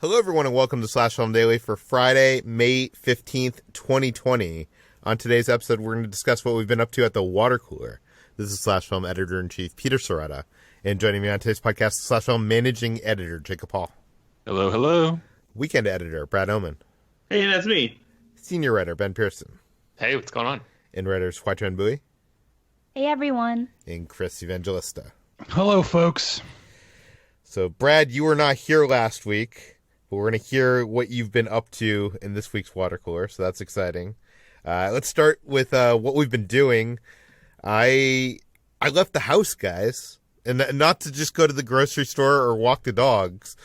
Hello, everyone, and welcome to Slash Film Daily for Friday, May 15th, 2020. On today's episode, we're going to discuss what we've been up to at the water cooler. This is Slash Film Editor-in-Chief Peter Sciretta, and joining me on today's podcast, Slash Film Managing Editor Jacob Hall. Hello, hello. Weekend Editor Brad Oman. Hey, that's me. Senior Writer Ben Pearson. Hey, what's going on? And Writers Hoai-Tran. Hey, everyone. And Chris Evangelista. Hello, folks. So, Brad, you were not here last week, but we're going to hear what you've been up to in this week's water cooler, so that's exciting. Let's start with what we've been doing. I left the house, guys, and not to just go to the grocery store or walk the dogs.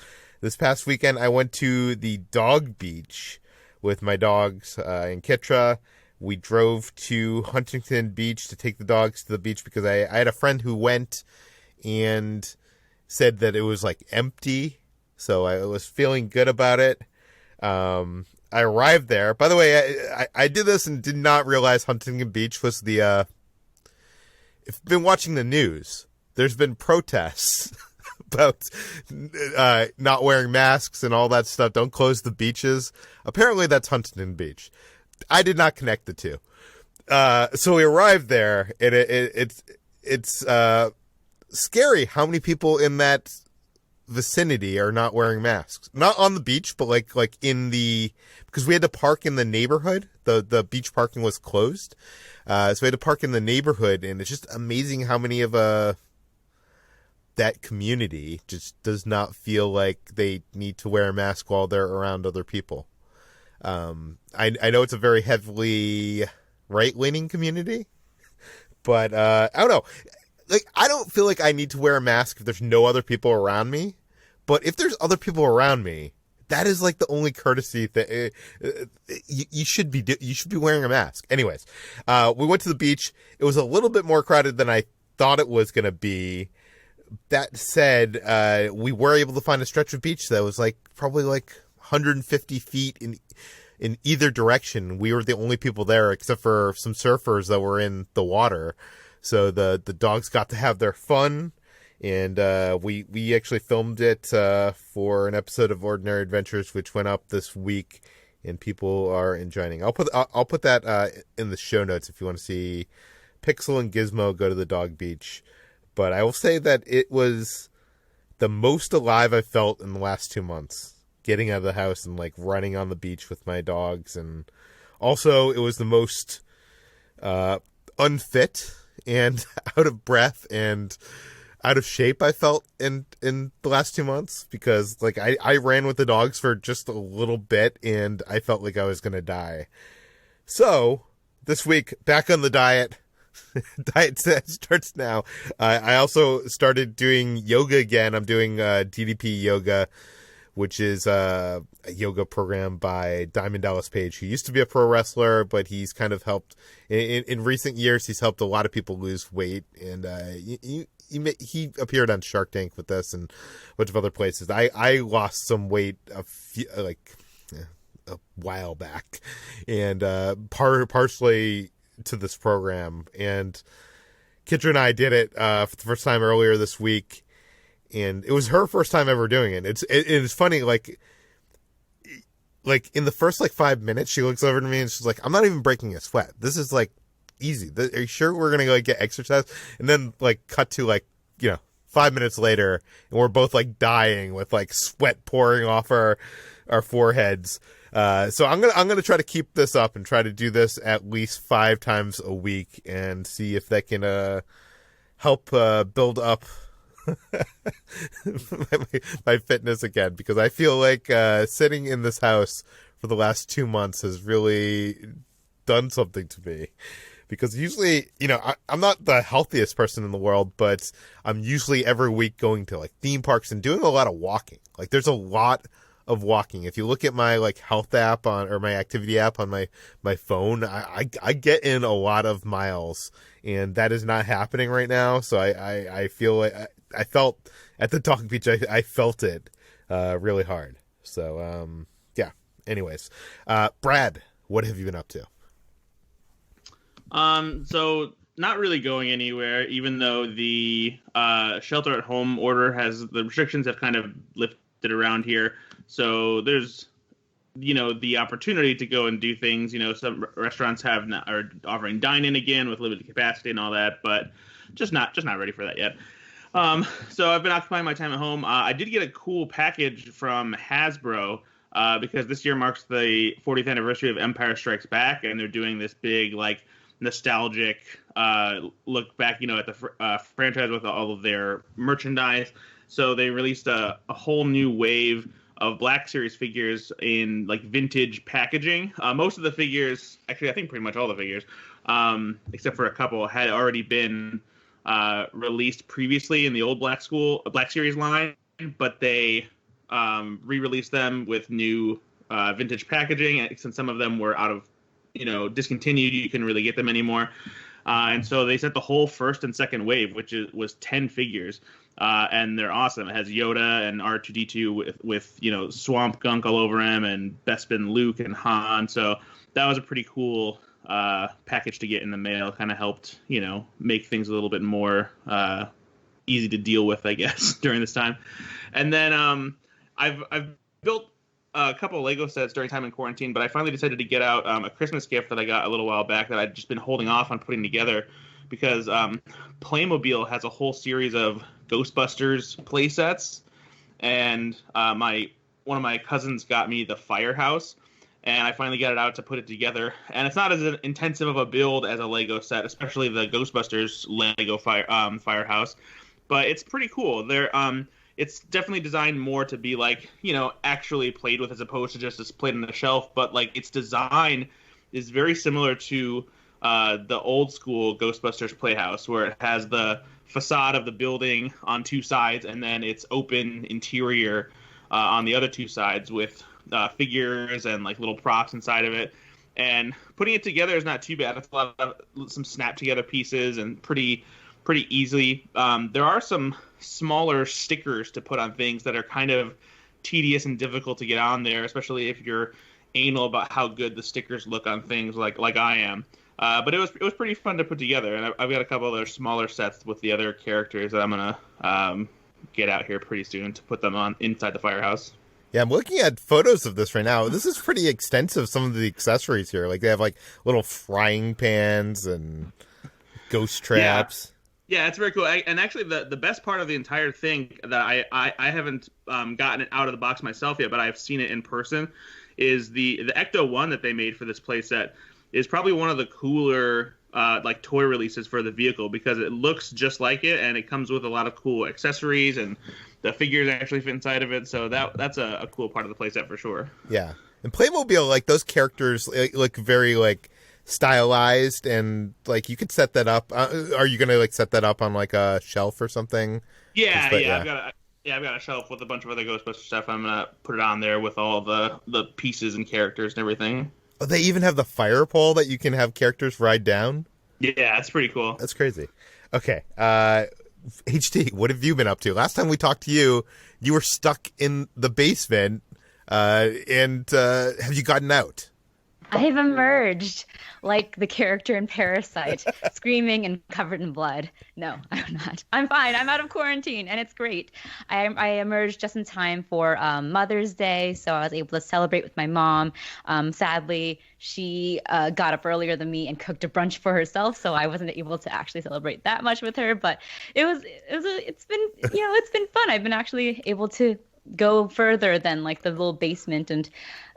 This past weekend, I went to the dog beach with my dogs in Kitra. We drove to Huntington Beach to take the dogs to the beach because I had a friend who went and said that it was like empty. So I was feeling good about it. I arrived there. By the way, I did this and did not realize Huntington Beach was the... if you've been watching the news, there's been protests about not wearing masks and all that stuff. Don't close the beaches. Apparently that's Huntington Beach. I did not connect the two. So we arrived there, and it's scary how many people in that vicinity are not wearing masks. Not on the beach, but like in the, because we had to park in the neighborhood. The beach parking was closed. So we had to park in the neighborhood, and it's just amazing how many of that community just does not feel like they need to wear a mask while they're around other people. I know it's a very heavily right-leaning community, but I don't know. Like, I don't feel like I need to wear a mask if there's no other people around me. But if there's other people around me, that is like the only courtesy that you should be wearing a mask. Anyways, we went to the beach. It was a little bit more crowded than I thought it was going to be. That said, we were able to find a stretch of beach that was like probably like 150 feet in either direction. We were the only people there except for some surfers that were in the water. So the dogs got to have their fun, and we actually filmed it for an episode of Ordinary Adventures, which went up this week, and people are enjoying. I'll put that in the show notes if you want to see Pixel and Gizmo go to the dog beach. But I will say that it was the most alive I've felt in the last 2 months, getting out of the house and like running on the beach with my dogs, and also it was the most unfit and out of breath and out of shape I felt in the last 2 months, because like I ran with the dogs for just a little bit and I felt like I was going to die. So this week, back on the diet. Diet starts now. I also started doing yoga again. I'm doing DDP Yoga, which is a yoga program by Diamond Dallas Page, who used to be a pro wrestler, but he's kind of helped in recent years. He's helped a lot of people lose weight, and he appeared on Shark Tank with us and a bunch of other places. I lost some weight a while back, and partially to this program. And Kitra and I did it for the first time earlier this week. And it was her first time ever doing it. It's funny, like in the first like 5 minutes, she looks over to me and she's like, "I'm not even breaking a sweat. This is like easy. Are you sure we're gonna like get exercise?" And then like cut to like 5 minutes later, and we're both like dying with like sweat pouring off our foreheads. So I'm gonna try to keep this up and try to do this at least 5 times a week and see if that can help build up my fitness again, because I feel like sitting in this house for the last 2 months has really done something to me. Because usually, I'm not the healthiest person in the world, but I'm usually every week going to like theme parks and doing a lot of walking. Like there's a lot of walking. If you look at my like health app or my activity app on my phone, I get in a lot of miles, and that is not happening right now. So I feel like I felt at the dog beach, I felt it really hard. So yeah. Anyways, Brad, what have you been up to? So not really going anywhere, even though the shelter at home order the restrictions have kind of lifted around here. So there's, the opportunity to go and do things. Some restaurants are offering dine-in again with limited capacity and all that, but just not ready for that yet. So I've been occupying my time at home. I did get a cool package from Hasbro because this year marks the 40th anniversary of Empire Strikes Back, and they're doing this big, nostalgic look back, at the franchise with all of their merchandise. So they released a whole new wave of Black Series figures in vintage packaging. Most of the figures, actually, I think pretty much all the figures, except for a couple, had already been released previously in the old Black Series line, but they re-released them with new vintage packaging. And since some of them were out of, discontinued, you couldn't really get them anymore. And so they sent the whole first and second wave, which was 10 figures. And they're awesome. It has Yoda and R2-D2 with swamp gunk all over him, and Bespin Luke and Han. So that was a pretty cool package to get in the mail. Kind of helped, make things a little bit more easy to deal with, I guess, during this time. And then I've built a couple of Lego sets during time in quarantine, but I finally decided to get out a Christmas gift that I got a little while back that I'd just been holding off on putting together because Playmobil has a whole series of Ghostbusters play sets, and one of my cousins got me the Firehouse, and I finally got it out to put it together. And it's not as intensive of a build as a Lego set, especially the Ghostbusters Lego Firehouse, but it's pretty cool. It's definitely designed more to be actually played with as opposed to just displayed on the shelf. But its design is very similar to the old school Ghostbusters Playhouse, where it has the facade of the building on two sides and then its open interior on the other two sides with figures and little props inside of it. And putting it together is not too bad. It's a lot of some snap together pieces and pretty easily. There are some smaller stickers to put on things that are kind of tedious and difficult to get on there, especially if you're anal about how good the stickers look on things like I am. But it was pretty fun to put together, and I've got a couple other smaller sets with the other characters that I'm gonna get out here pretty soon to put them on inside the Firehouse. Yeah, I'm looking at photos of this right now. This is pretty extensive, some of the accessories here. They have little frying pans and ghost traps. Yeah, it's very cool. And actually, the best part of the entire thing that I haven't gotten it out of the box myself yet, but I've seen it in person, is the Ecto 1 that they made for this playset is probably one of the cooler toy releases for the vehicle because it looks just like it, and it comes with a lot of cool accessories, and the figures actually fit inside of it. So that's a cool part of the playset for sure. Yeah, and Playmobil, those characters look very stylized, and you could set that up. Are you gonna set that up on a shelf or something? Yeah. I've got a shelf with a bunch of other Ghostbusters stuff. I'm gonna put it on there with all the pieces and characters and everything. Oh, they even have the fire pole that you can have characters ride down? Yeah, that's pretty cool. That's crazy. Okay. HT, what have you been up to? Last time we talked to you, you were stuck in the basement, and have you gotten out? I have emerged like the character in Parasite, screaming and covered in blood. No, I'm not. I'm fine. I'm out of quarantine, and it's great. I emerged just in time for Mother's Day, so I was able to celebrate with my mom. Sadly, she got up earlier than me and cooked a brunch for herself, so I wasn't able to actually celebrate that much with her. But it's been fun. I've been actually able to go further than the little basement and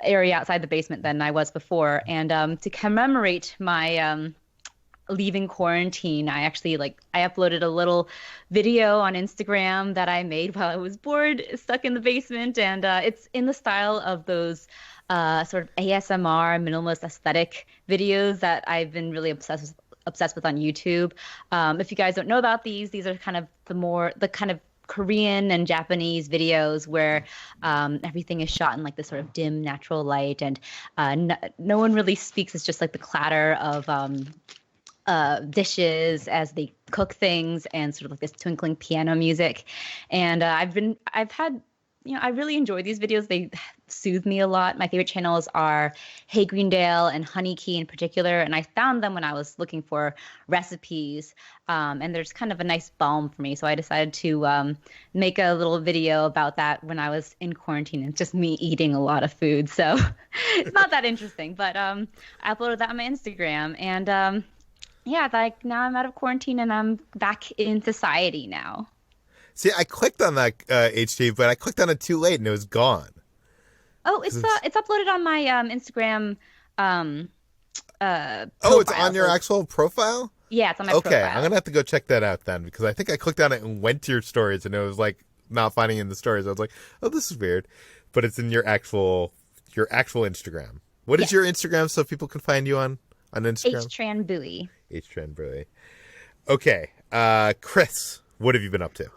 area outside the basement than I was before. And to commemorate my leaving quarantine, I actually I uploaded a little video on Instagram that I made while I was bored, stuck in the basement, and it's in the style of those sort of ASMR minimalist aesthetic videos that I've been really obsessed with on YouTube. If you guys don't know about these are kind of the kind of Korean and Japanese videos where everything is shot in this sort of dim natural light, and no one really speaks. It's just the clatter of dishes as they cook things, and sort of this twinkling piano music. And I've had I really enjoy these videos. They soothe me a lot. My favorite channels are Hey Greendale and Honey Key in particular, and I found them when I was looking for recipes. And there's kind of a nice balm for me, so I decided to make a little video about that when I was in quarantine. It's just me eating a lot of food, so it's not that interesting. But I uploaded that on my Instagram, and yeah, like now I'm out of quarantine and I'm back in society now. See, I clicked on that HT, but I clicked on it too late and it was gone. Oh, it's uploaded on my Instagram. Oh, it's on your actual profile? Yeah, it's on my profile. Okay, I'm gonna have to go check that out then, because I think I clicked on it and went to your stories and it was like not finding it in the stories. I was like, oh, this is weird, but it's in your actual Instagram. What is your Instagram so people can find you on Instagram? Hoai-Tran Buoy. Hoai-Tran Buoy. Okay, Chris, what have you been up to?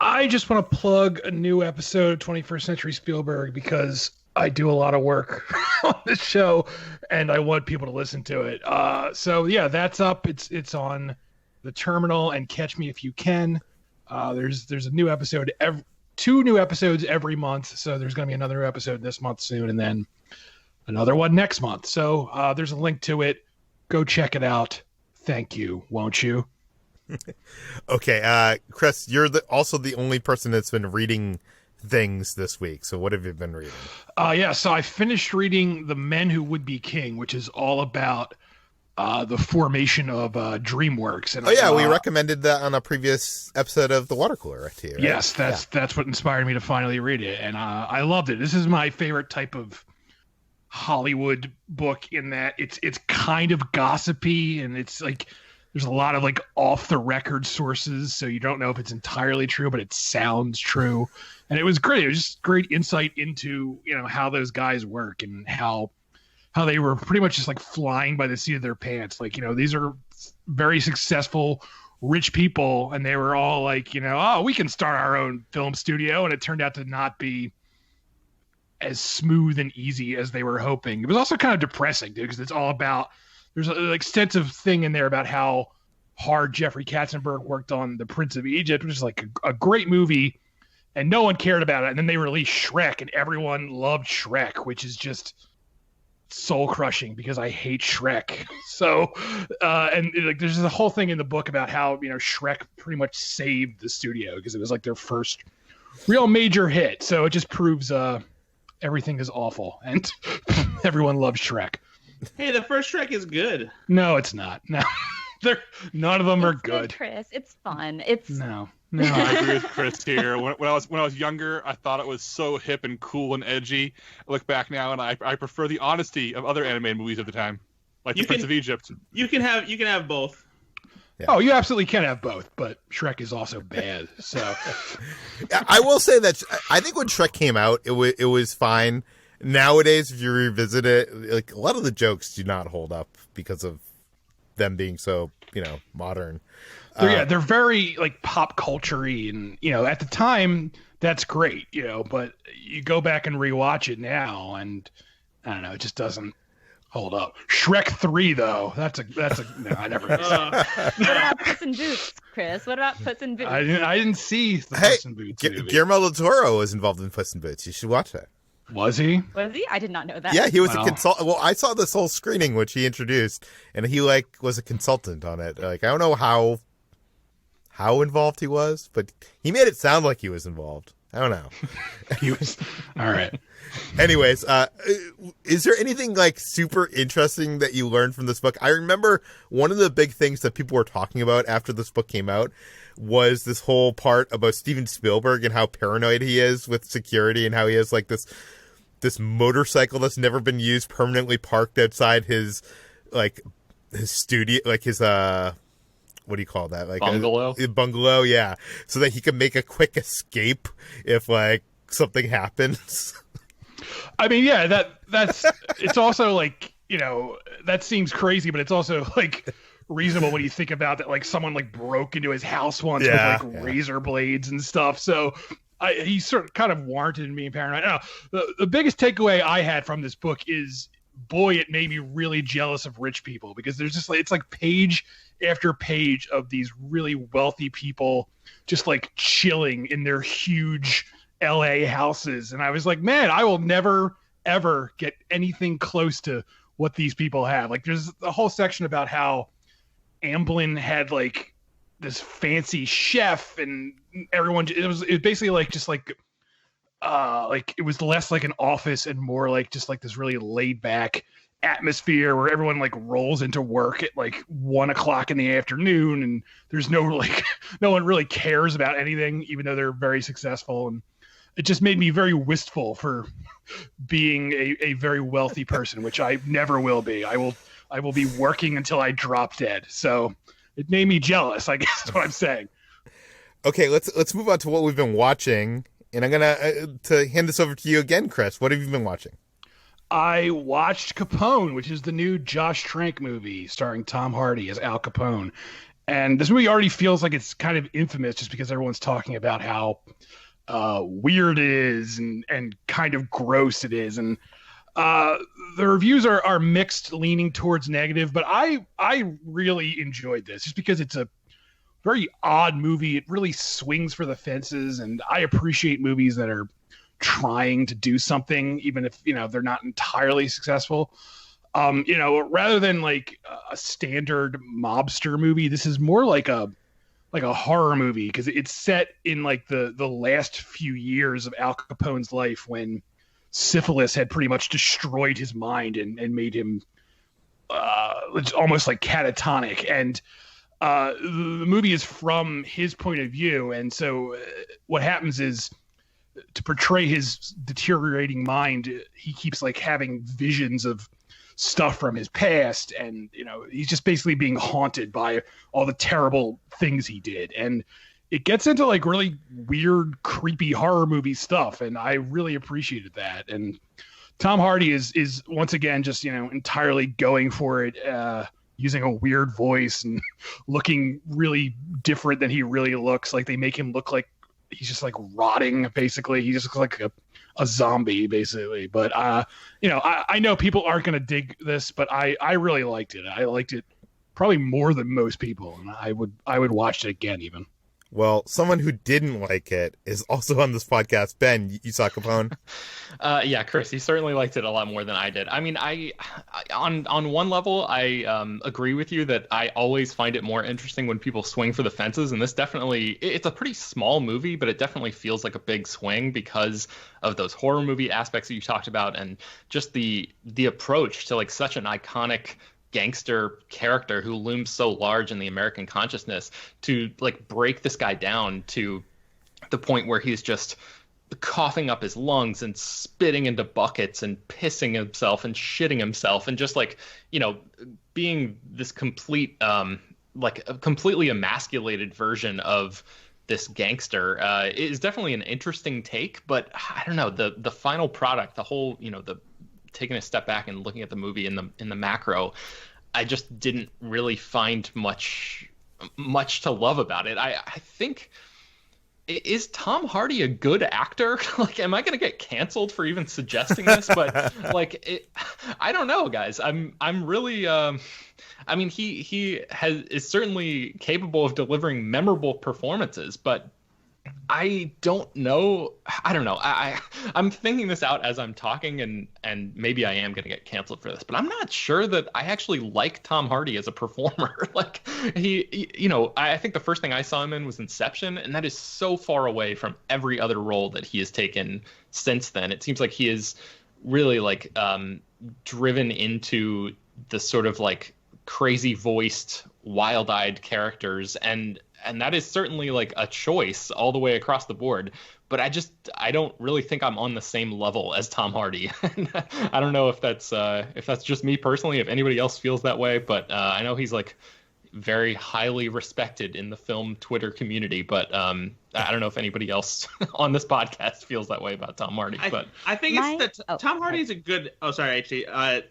I just want to plug a new episode of 21st Century Spielberg because I do a lot of work on this show and I want people to listen to it. So yeah, that's up. It's on the terminal and Catch Me If You Can. There's a new episode, 2 new episodes every month. So there's going to be another new episode this month soon and then another one next month. So there's a link to it. Go check it out. Thank you, won't you? Okay, Chris, you're also the only person that's been reading things this week. So what have you been reading? So I finished reading The Men Who Would Be King, which is all about the formation of DreamWorks. And we recommended that on a previous episode of The Water Cooler right here. Right? Yes, that's what inspired me to finally read it, and I loved it. This is my favorite type of Hollywood book in that it's kind of gossipy and it's like there's a lot of like off the record sources, so you don't know if it's entirely true, but it sounds true. And it was great. It was just great insight into, how those guys work and how they were pretty much just like flying by the seat of their pants. Like, these are very successful, rich people, and they were all like, oh, we can start our own film studio. And it turned out to not be as smooth and easy as they were hoping. It was also kind of depressing, dude, because it's all about, there's an extensive thing in there about how hard Jeffrey Katzenberg worked on The Prince of Egypt, which is like a great movie, and no one cared about it. And then they released Shrek, and everyone loved Shrek, which is just soul crushing because I hate Shrek. So, there's a whole thing in the book about how Shrek pretty much saved the studio because it was like their first real major hit. So it just proves everything is awful, and everyone loves Shrek. Hey, the first Shrek is good. No, it's not. No, none of them are It's good. Chris, it's fun. No. I agree with Chris here. When I was younger, I thought it was so hip and cool and edgy. I look back now, and I prefer the honesty of other animated movies of the time, like The Prince of Egypt. You can have both. Yeah. Oh, you absolutely can have both, but Shrek is also bad. So I will say that I think when Shrek came out, it was fine. Nowadays, if you revisit it, like a lot of the jokes do not hold up because of them being so, modern. They're very like pop culture-y, and at the time that's great, but you go back and rewatch it now, and I don't know, it just doesn't hold up. Shrek 3 though, that's a no, I never. What about Puss in Boots, Chris? What about Puss in Boots? I didn't see the Puss in Boots movie. Guillermo del Toro was involved in Puss in Boots. You should watch that. Was he? Was he? I did not know that. Yeah, he was a consultant. Well, I saw this whole screening which he introduced, and he was a consultant on it. Like, I don't know how involved he was, but he made it sound like he was involved. I don't know. He was. All right. Anyways, is there anything like super interesting that you learned from this book? I remember one of the big things that people were talking about after this book came out was this whole part about Steven Spielberg and how paranoid he is with security, and how he has like this motorcycle that's never been used permanently parked outside his studio, like his what do you call that? Like bungalow? A bungalow, yeah. So that he can make a quick escape if like something happens. I mean, yeah, that's it's also like, that seems crazy, but it's also like reasonable when you think about that, like someone like broke into his house once with like razor blades and stuff. So he sort of kind of warranted in being paranoid. No, the biggest takeaway I had from this book is, boy, it made me really jealous of rich people, because there's just like, it's like page after page of these really wealthy people just like chilling in their huge LA houses. And I was like, man, I will never, ever get anything close to what these people have. Like, there's a whole section about how Amblin had like this fancy chef, and everyone, it was basically like just like it was less like an office and more like just like this really laid back atmosphere where everyone like rolls into work at like 1 o'clock in the afternoon, and there's no like no one really cares about anything, even though they're very successful. And it just made me very wistful for being a very wealthy person, which I never will be. I will be working until I drop dead. So it made me jealous, I guess is what I'm saying. Okay, let's move on to what we've been watching, and I'm gonna to hand this over to you again, Chris. What have you been watching? I watched Capone, which is the new Josh Trank movie starring Tom Hardy as Al Capone. And this movie already feels like it's kind of infamous just because everyone's talking about how weird it is and kind of gross it is. And the reviews are mixed, leaning towards negative, but I really enjoyed this just because it's a very odd movie. It really swings for the fences, and I appreciate movies that are trying to do something, even if they're not entirely successful. Rather than like a standard mobster movie, this is more like a horror movie because it's set in like the last few years of Al Capone's life, when syphilis had pretty much destroyed his mind and made him almost like catatonic. And the movie is from his point of view, and so what happens is, to portray his deteriorating mind, he keeps like having visions of stuff from his past, and he's just basically being haunted by all the terrible things he did. And it gets into like really weird, creepy horror movie stuff, and I really appreciated that. And Tom Hardy is once again just entirely going for it, using a weird voice and looking really different than he really looks. Like, they make him look like he's just like rotting, basically. He just looks like a zombie, basically. But I know people aren't going to dig this, but I really liked it. I liked it probably more than most people, and I would watch it again even. Well, someone who didn't like it is also on this podcast. Ben, you saw Capone? Yeah, Chris, he certainly liked it a lot more than I did. I mean, I on one level, I agree with you that I always find it more interesting when people swing for the fences, and this definitely, it's a pretty small movie, but it definitely feels like a big swing because of those horror movie aspects that you talked about, and just the approach to like such an iconic gangster character who looms so large in the American consciousness, to like break this guy down to the point where he's just coughing up his lungs and spitting into buckets and pissing himself and shitting himself, and just like being this complete like a completely emasculated version of this gangster is definitely an interesting take. But I don't know, the final product, the whole the taking a step back and looking at the movie in the macro, I just didn't really find much to love about it. I think, is Tom Hardy a good actor? Like, am I going to get canceled for even suggesting this? But like, I don't know, guys. I'm really, I mean, he is certainly capable of delivering memorable performances, but I don't know. I don't know. I'm thinking this out as I'm talking, and maybe I am going to get canceled for this, but I'm not sure that I actually like Tom Hardy as a performer. Like, I think the first thing I saw him in was Inception, and that is so far away from every other role that he has taken since then. It seems like he is really like driven into the sort of like crazy voiced, wild-eyed characters, and that is certainly like a choice all the way across the board. But I don't really think I'm on the same level as Tom Hardy. I don't know if that's just me personally, if anybody else feels that way, but I know he's like very highly respected in the film Twitter community. But I don't know if anybody else on this podcast feels that way about Tom Hardy. I think it's that Tom Hardy is a good. Oh, sorry, actually, I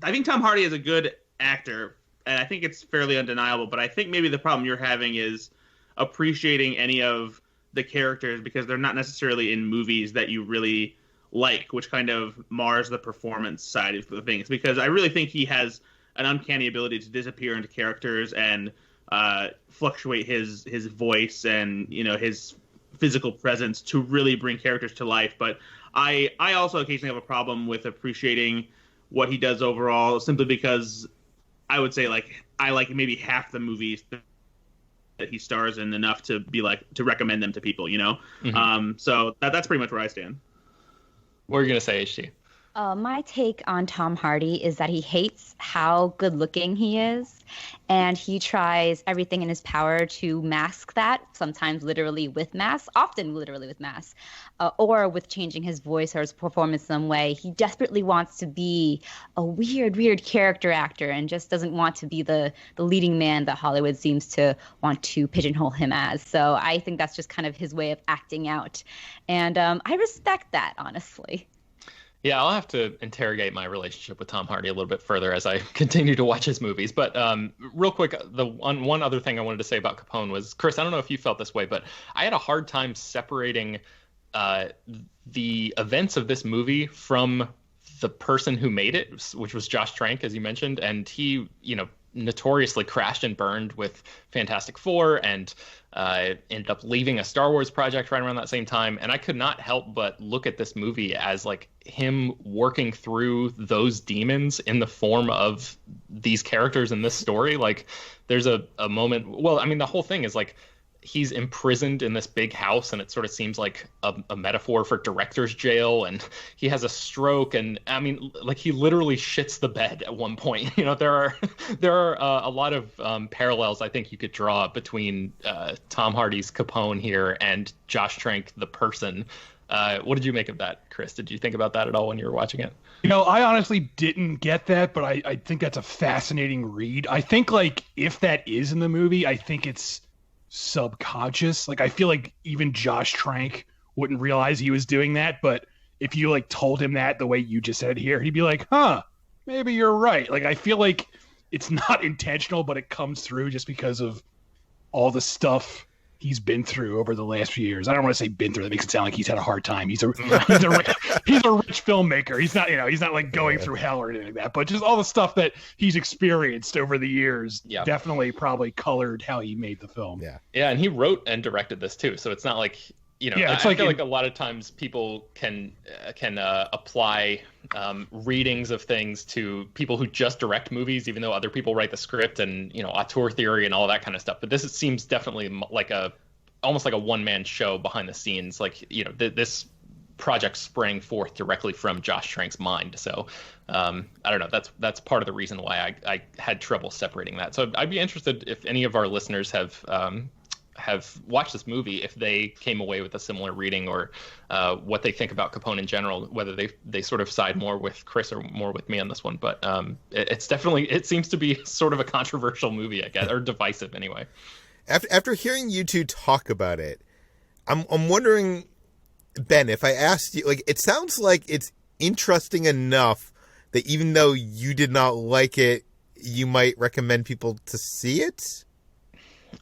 think Tom Hardy is a good actor. And I think it's fairly undeniable, but I think maybe the problem you're having is appreciating any of the characters because they're not necessarily in movies that you really like, which kind of mars the performance side of the things. Because I really think he has an uncanny ability to disappear into characters and fluctuate his voice and his physical presence to really bring characters to life. But I also occasionally have a problem with appreciating what he does overall, simply because I would say like I like maybe half the movies that he stars in enough to be like to recommend them to people, you know. So that's pretty much where I stand. What are you gonna say, HT? My take on Tom Hardy is that he hates how good looking he is, and he tries everything in his power to mask that, sometimes literally with masks, often literally with masks, or with changing his voice or his performance some way. He desperately wants to be a weird character actor and just doesn't want to be the leading man that Hollywood seems to want to pigeonhole him as. So I think that's just kind of his way of acting out. And I respect that, honestly. Yeah, I'll have to interrogate my relationship with Tom Hardy a little bit further as I continue to watch his movies. But real quick, the one other thing I wanted to say about Capone was, Chris, I don't know if you felt this way, but I had a hard time separating the events of this movie from the person who made it, which was Josh Trank, as you mentioned. And he, notoriously crashed and burned with Fantastic Four and ended up leaving a Star Wars project right around that same time. And I could not help but look at this movie as like him working through those demons in the form of these characters in this story. Like there's a moment, well, I mean, the whole thing is like he's imprisoned in this big house, and it sort of seems like a metaphor for director's jail, and he has a stroke, and I mean, like he literally shits the bed at one point. There are a lot of parallels I think you could draw between Tom Hardy's Capone here and Josh Trank the person. What did you make of that, Chris? Did you think about that at all when you were watching it? I honestly didn't get that, but I think that's a fascinating read. I think like if that is in the movie, I think it's subconscious. Like I feel like even Josh Trank wouldn't realize he was doing that, but if you like told him that the way you just said here, he'd be like, maybe you're right. Like I feel like it's not intentional, but it comes through just because of all the stuff he's been through over the last few years. I don't want to say been through. That makes it sound like he's had a hard time. He's a rich filmmaker. He's not like going through hell or anything like that. But just all the stuff that he's experienced over the years definitely probably colored how he made the film. Yeah, and he wrote and directed this too. So it's not like I feel like a lot of times people can apply readings of things to people who just direct movies, even though other people write the script and auteur theory and all that kind of stuff. But this seems definitely like almost like a one-man show behind the scenes. Like this project sprang forth directly from Josh Trank's mind. So I don't know. That's part of the reason why I had trouble separating that. So I'd be interested if any of our listeners have watched this movie, if they came away with a similar reading, or what they think about Capone in general, whether they sort of side more with Chris or more with me on this one. But it seems to be sort of a controversial movie, I guess, or divisive anyway. After hearing you two talk about it, I'm wondering, Ben, if I asked you, like, it sounds like it's interesting enough that even though you did not like it, you might recommend people to see it?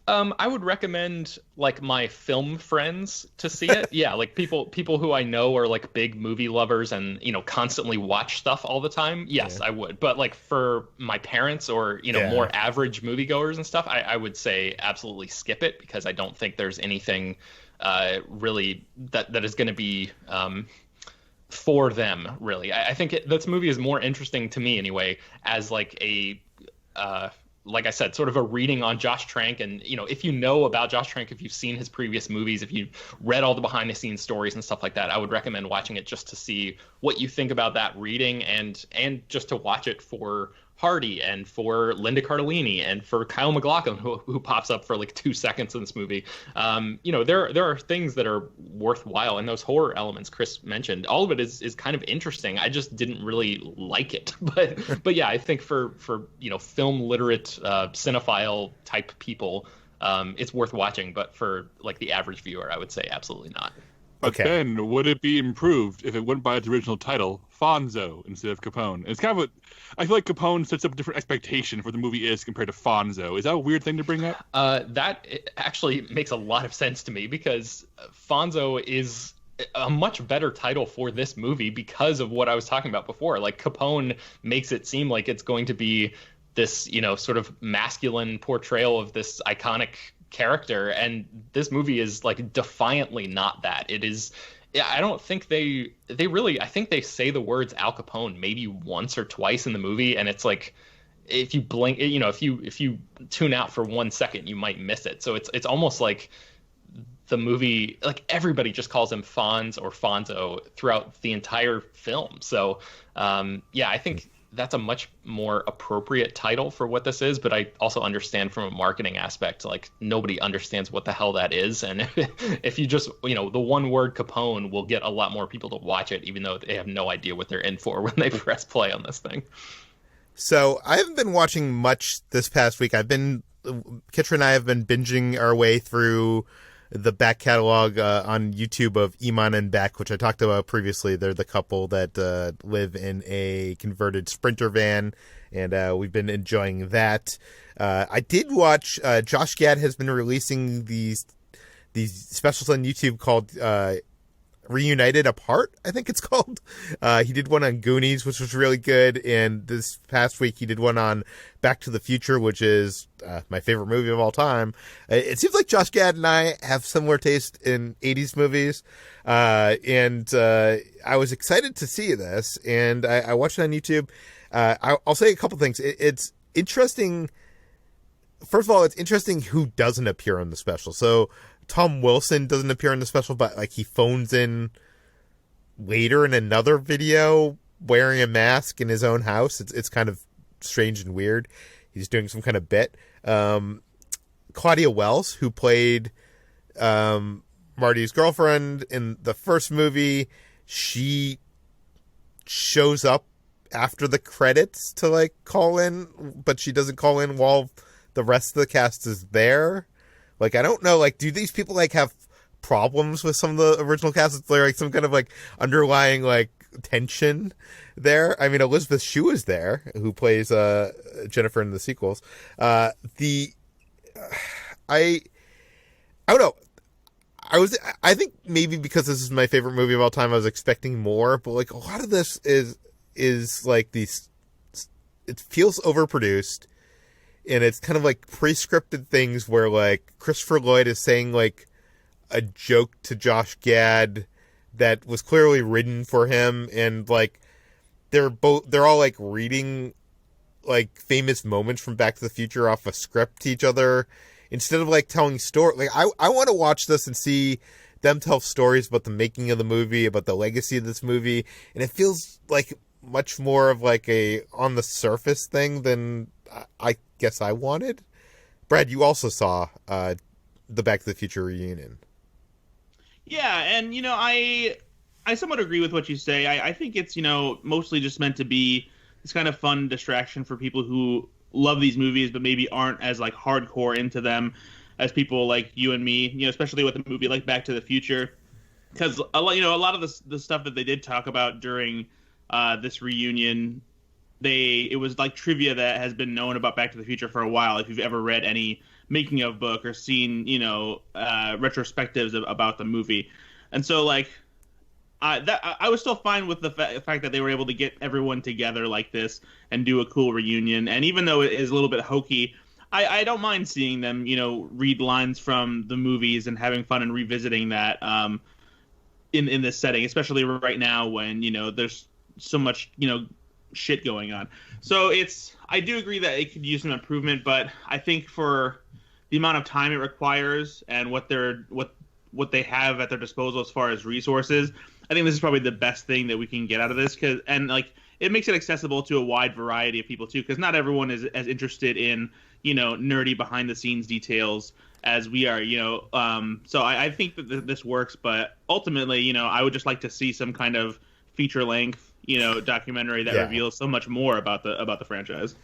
I would recommend like my film friends to see it. Yeah, like people who I know are like big movie lovers and constantly watch stuff all the time. Yes, I would. But like for my parents or more average moviegoers and stuff, I would say absolutely skip it, because I don't think there's anything really that is going to be for them. Really, I think this movie is more interesting to me anyway as like a like I said, sort of a reading on Josh Trank. And, if you know about Josh Trank, if you've seen his previous movies, if you've read all the behind the scenes stories and stuff like that, I would recommend watching it just to see what you think about that reading, and just to watch it for Hardy and for Linda Cardellini and for Kyle MacLachlan, who pops up for like 2 seconds in this movie. There are things that are worthwhile, and those horror elements Chris mentioned, all of it is kind of interesting. I just didn't really like it, but yeah, I think for film literate cinephile type people, it's worth watching. But for like the average viewer, I would say absolutely not. Okay. Ben, would it be improved if it went by its original title, Fonzo, instead of Capone? It's kind of I feel like Capone sets up a different expectation for what the movie is compared to Fonzo. Is that a weird thing to bring up? That actually makes a lot of sense to me, because Fonzo is a much better title for this movie because of what I was talking about before. Like Capone makes it seem like it's going to be this, sort of masculine portrayal of this iconic character, and this movie is like defiantly not that. It is. Yeah, I don't think they really. I think they say the words Al Capone maybe once or twice in the movie, and it's like, if you blink, if you tune out for 1 second, you might miss it. So it's almost like the movie, like everybody just calls him Fonz or Fonzo throughout the entire film. So I think that's a much more appropriate title for what this is, but I also understand from a marketing aspect, like nobody understands what the hell that is. And if you just, the one word Capone will get a lot more people to watch it, even though they have no idea what they're in for when they press play on this thing. So I haven't been watching much this past week. Kitra and I have been binging our way through the back catalog on YouTube of Iman and Beck, which I talked about previously. They're the couple that live in a converted Sprinter van, and we've been enjoying that. I did watch, Josh Gad has been releasing these specials on YouTube called Reunited Apart, I think it's called. He did one on Goonies, which was really good, and this past week he did one on Back to the Future, which is my favorite movie of all time. It seems like Josh Gad and I have similar taste in 80s movies, and I was excited to see this, and I watched it on YouTube. I'll say a couple things. It's interesting. First of all, it's interesting who doesn't appear on the special. So Tom Wilson doesn't appear in the special, but like he phones in later in another video wearing a mask in his own house. It's kind of strange and weird. He's doing some kind of bit. Claudia Wells, who played Marty's girlfriend in the first movie, she shows up after the credits to like call in, but she doesn't call in while the rest of the cast is there. Like, I don't know, like, do these people, like, have problems with some of the original cast? Is there, like, some kind of, like, underlying, like, tension there? I mean, Elizabeth Shue is there, who plays Jennifer in the sequels. I don't know. I think maybe because this is my favorite movie of all time, I was expecting more, but, like, a lot of this is like, these, it feels overproduced. And it's kind of like pre-scripted things where like Christopher Lloyd is saying like a joke to Josh Gad that was clearly written for him, and like they're all like reading like famous moments from Back to the Future off a script to each other instead of like telling story. Like I want to watch this and see them tell stories about the making of the movie, about the legacy of this movie, and it feels like much more of like a on the surface thing than I guess I wanted. Brad, you also saw the Back to the Future reunion. Yeah, and I somewhat agree with what you say. I think it's mostly just meant to be this kind of fun distraction for people who love these movies but maybe aren't as like hardcore into them as people like you and me. Especially with a movie like Back to the Future, because a lot of the stuff that they did talk about during this reunion. It was like trivia that has been known about Back to the Future for a while. If you've ever read any making of book or seen, retrospectives about the movie. And so like, I was still fine with the fact that they were able to get everyone together like this and do a cool reunion. And even though it is a little bit hokey, I don't mind seeing them, read lines from the movies and having fun and revisiting that in this setting, especially right now when, there's so much, shit going on. So I do agree that it could use some improvement, but I think for the amount of time it requires and what they have at their disposal as far as resources, I think this is probably the best thing that we can get out of this, and like it makes it accessible to a wide variety of people too, because not everyone is as interested in nerdy behind the scenes details as we are. So I think that this works, but ultimately I would just like to see some kind of feature length documentary that reveals so much more about the franchise.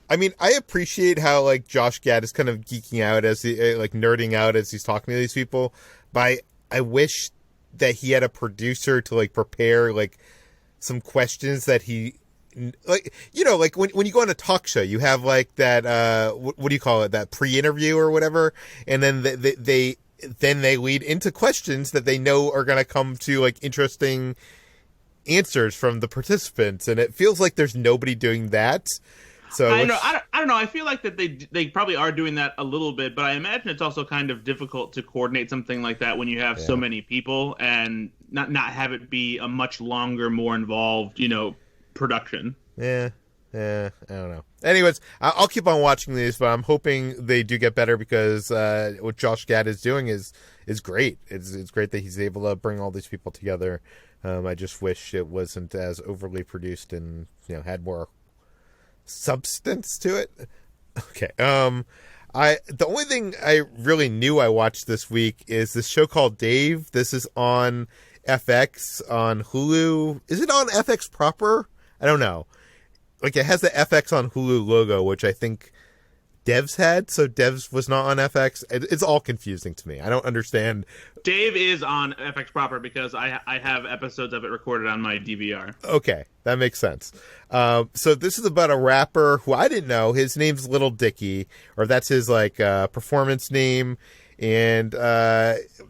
I mean, I appreciate how like Josh Gad is kind of geeking out as he like nerding out as he's talking to these people, but I wish that he had a producer to like prepare like some questions that he like like when you go on a talk show, you have like that what do you call it, that pre-interview or whatever, and then they lead into questions that they know are going to come to like interesting answers from the participants, and it feels like there's nobody doing that So I don't know. I feel like that they probably are doing that a little bit, but I imagine it's also kind of difficult to coordinate something like that when you have so many people and not have it be a much longer, more involved, production. Yeah, I don't know. Anyways, I'll keep on watching these, but I'm hoping they do get better because what Josh Gad is doing is great. It's great that he's able to bring all these people together. I just wish it wasn't as overly produced and had more substance to it. Okay. The only thing I really knew I watched this week is this show called Dave. This is on FX on Hulu. Is it on FX proper? I don't know. Like, it has the FX on Hulu logo, which I think Devs had, so Devs was not on FX. It's all confusing to me. I don't understand. Dave is on FX proper because I have episodes of it recorded on my DVR. Okay, that makes sense. So this is about a rapper who I didn't know. His name's Little Dicky, or that's his performance name, and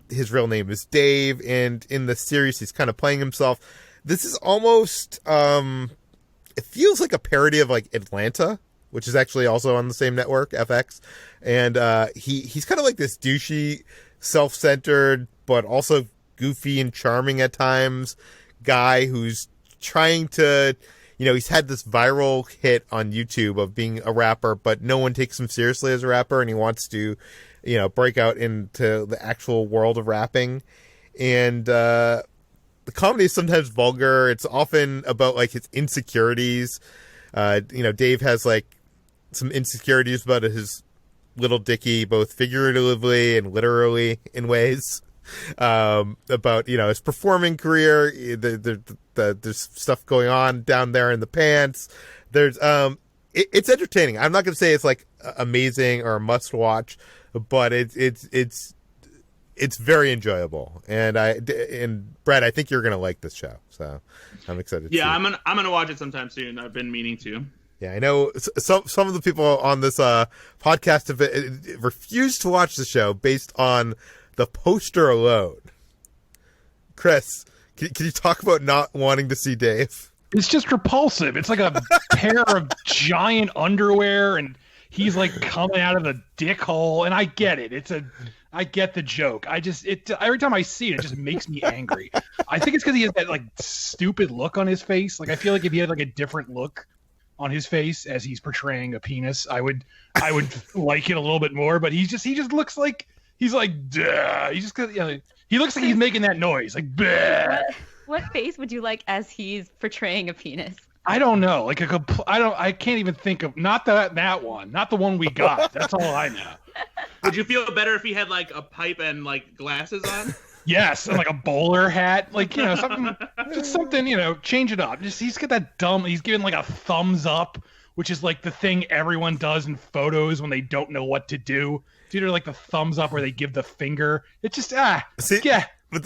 his real name is Dave. And in the series, he's kind of playing himself. This is almost it feels like a parody of like Atlanta, which is actually also on the same network, FX. And he's kind of like this douchey, self-centered, but also goofy and charming at times guy who's trying to, he's had this viral hit on YouTube of being a rapper, but no one takes him seriously as a rapper, and he wants to, break out into the actual world of rapping. And the comedy is sometimes vulgar. It's often about like his insecurities. Dave has like some insecurities about his Little Dicky, both figuratively and literally in ways. About his performing career. There's stuff going on down there in the pants. There's it's entertaining. I'm not going to say it's like amazing or a must watch, but it's very enjoyable. And Brad, I think you're going to like this show, so I'm excited. Yeah, I'm gonna watch it sometime soon. I've been meaning to. Yeah, I know some of the people on this podcast have refused to watch the show based on the poster alone. Chris, can you talk about not wanting to see Dave? It's just repulsive. It's like a pair of giant underwear, and he's like coming out of the dick hole. And I get it. I get the joke. Every time I see it, it just makes me angry. I think it's because he has that like stupid look on his face. Like, I feel like if he had like a different look on his face as he's portraying a penis, I would like it a little bit more. But he just looks like he's like, duh. He looks like he's making that noise, like, bleh. What face would you like as he's portraying a penis? I don't know. Like I can't even think of not that one, not the one we got. That's all I know. Would you feel better if he had like a pipe and like glasses on? Yes, and like a bowler hat, like something, change it up. He's got that dumb. He's giving like a thumbs up, which is like the thing everyone does in photos when they don't know what to do. It's either like the thumbs up or they give the finger. It just See, yeah. But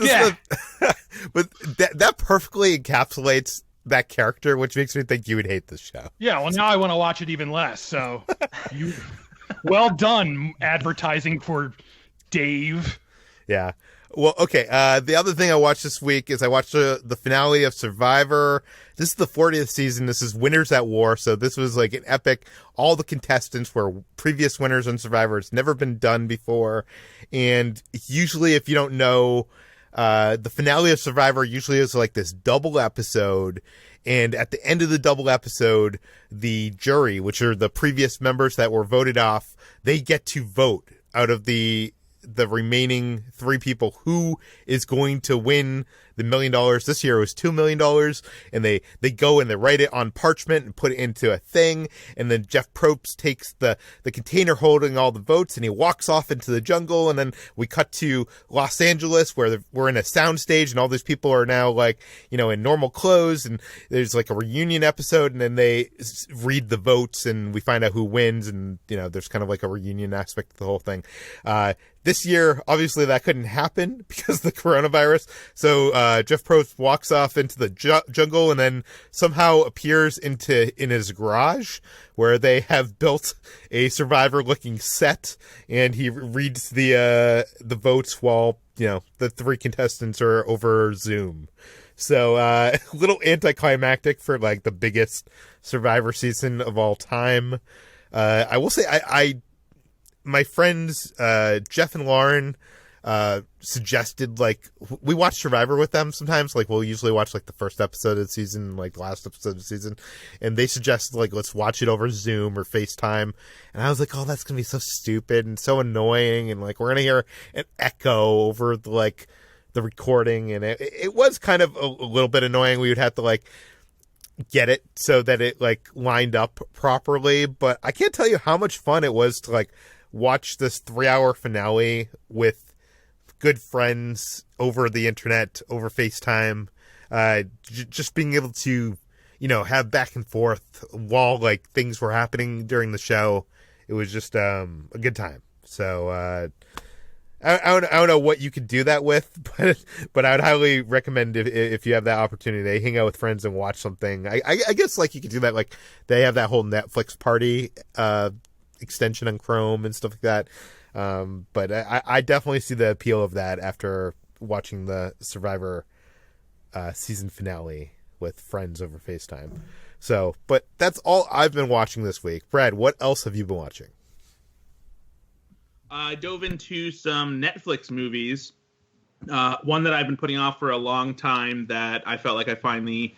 that perfectly encapsulates that character, which makes me think you would hate this show. Yeah, well, now I want to watch it even less. So, well done advertising for Dave. Yeah. Well, okay. The other thing I watched this week is I watched the finale of Survivor. This is the 40th season. This is Winners at War. So this was like an epic. All the contestants were previous winners on Survivor. It's never been done before. And usually, if you don't know, the finale of Survivor usually is like this double episode. And at the end of the double episode, the jury, which are the previous members that were voted off, they get to vote out of the remaining three people who is going to win the $1 million. This year it was $2 million, and they go and they write it on parchment and put it into a thing, and then Jeff Probst takes the container holding all the votes and he walks off into the jungle, and then we cut to Los Angeles where we're in a soundstage and all these people are now like, in normal clothes, and there's like a reunion episode, and then they read the votes and we find out who wins, and there's kind of like a reunion aspect to the whole thing. This year, obviously, that couldn't happen because of the coronavirus. So Jeff Probst walks off into the jungle and then somehow appears in his garage where they have built a Survivor-looking set, and he reads the votes while the three contestants are over Zoom. So a little anticlimactic for like the biggest Survivor season of all time. I will say my friends Jeff and Lauren suggested, like, we watch Survivor with them sometimes. Like, we'll usually watch like the first episode of the season, like the last episode of the season, and they suggested like, let's watch it over Zoom or FaceTime. And I was like, oh, that's gonna be so stupid and so annoying, and like we're gonna hear an echo over the recording, and it was kind of a little bit annoying. We would have to like get it so that it like lined up properly, but I can't tell you how much fun it was to like watch this 3-hour finale with good friends over the internet, over FaceTime, just being able to, you know, have back and forth while like things were happening during the show. It was just a good time. So I don't know what you could do that with, but I would highly recommend if you have that opportunity to hang out with friends and watch something. I guess like you could do that, like they have that whole Netflix party extension on Chrome and stuff like that. But I definitely see the appeal of that after watching the Survivor season finale with friends over FaceTime. So, but that's all I've been watching this week. Brad, what else have you been watching? I dove into some Netflix movies. One that I've been putting off for a long time that I felt like I finally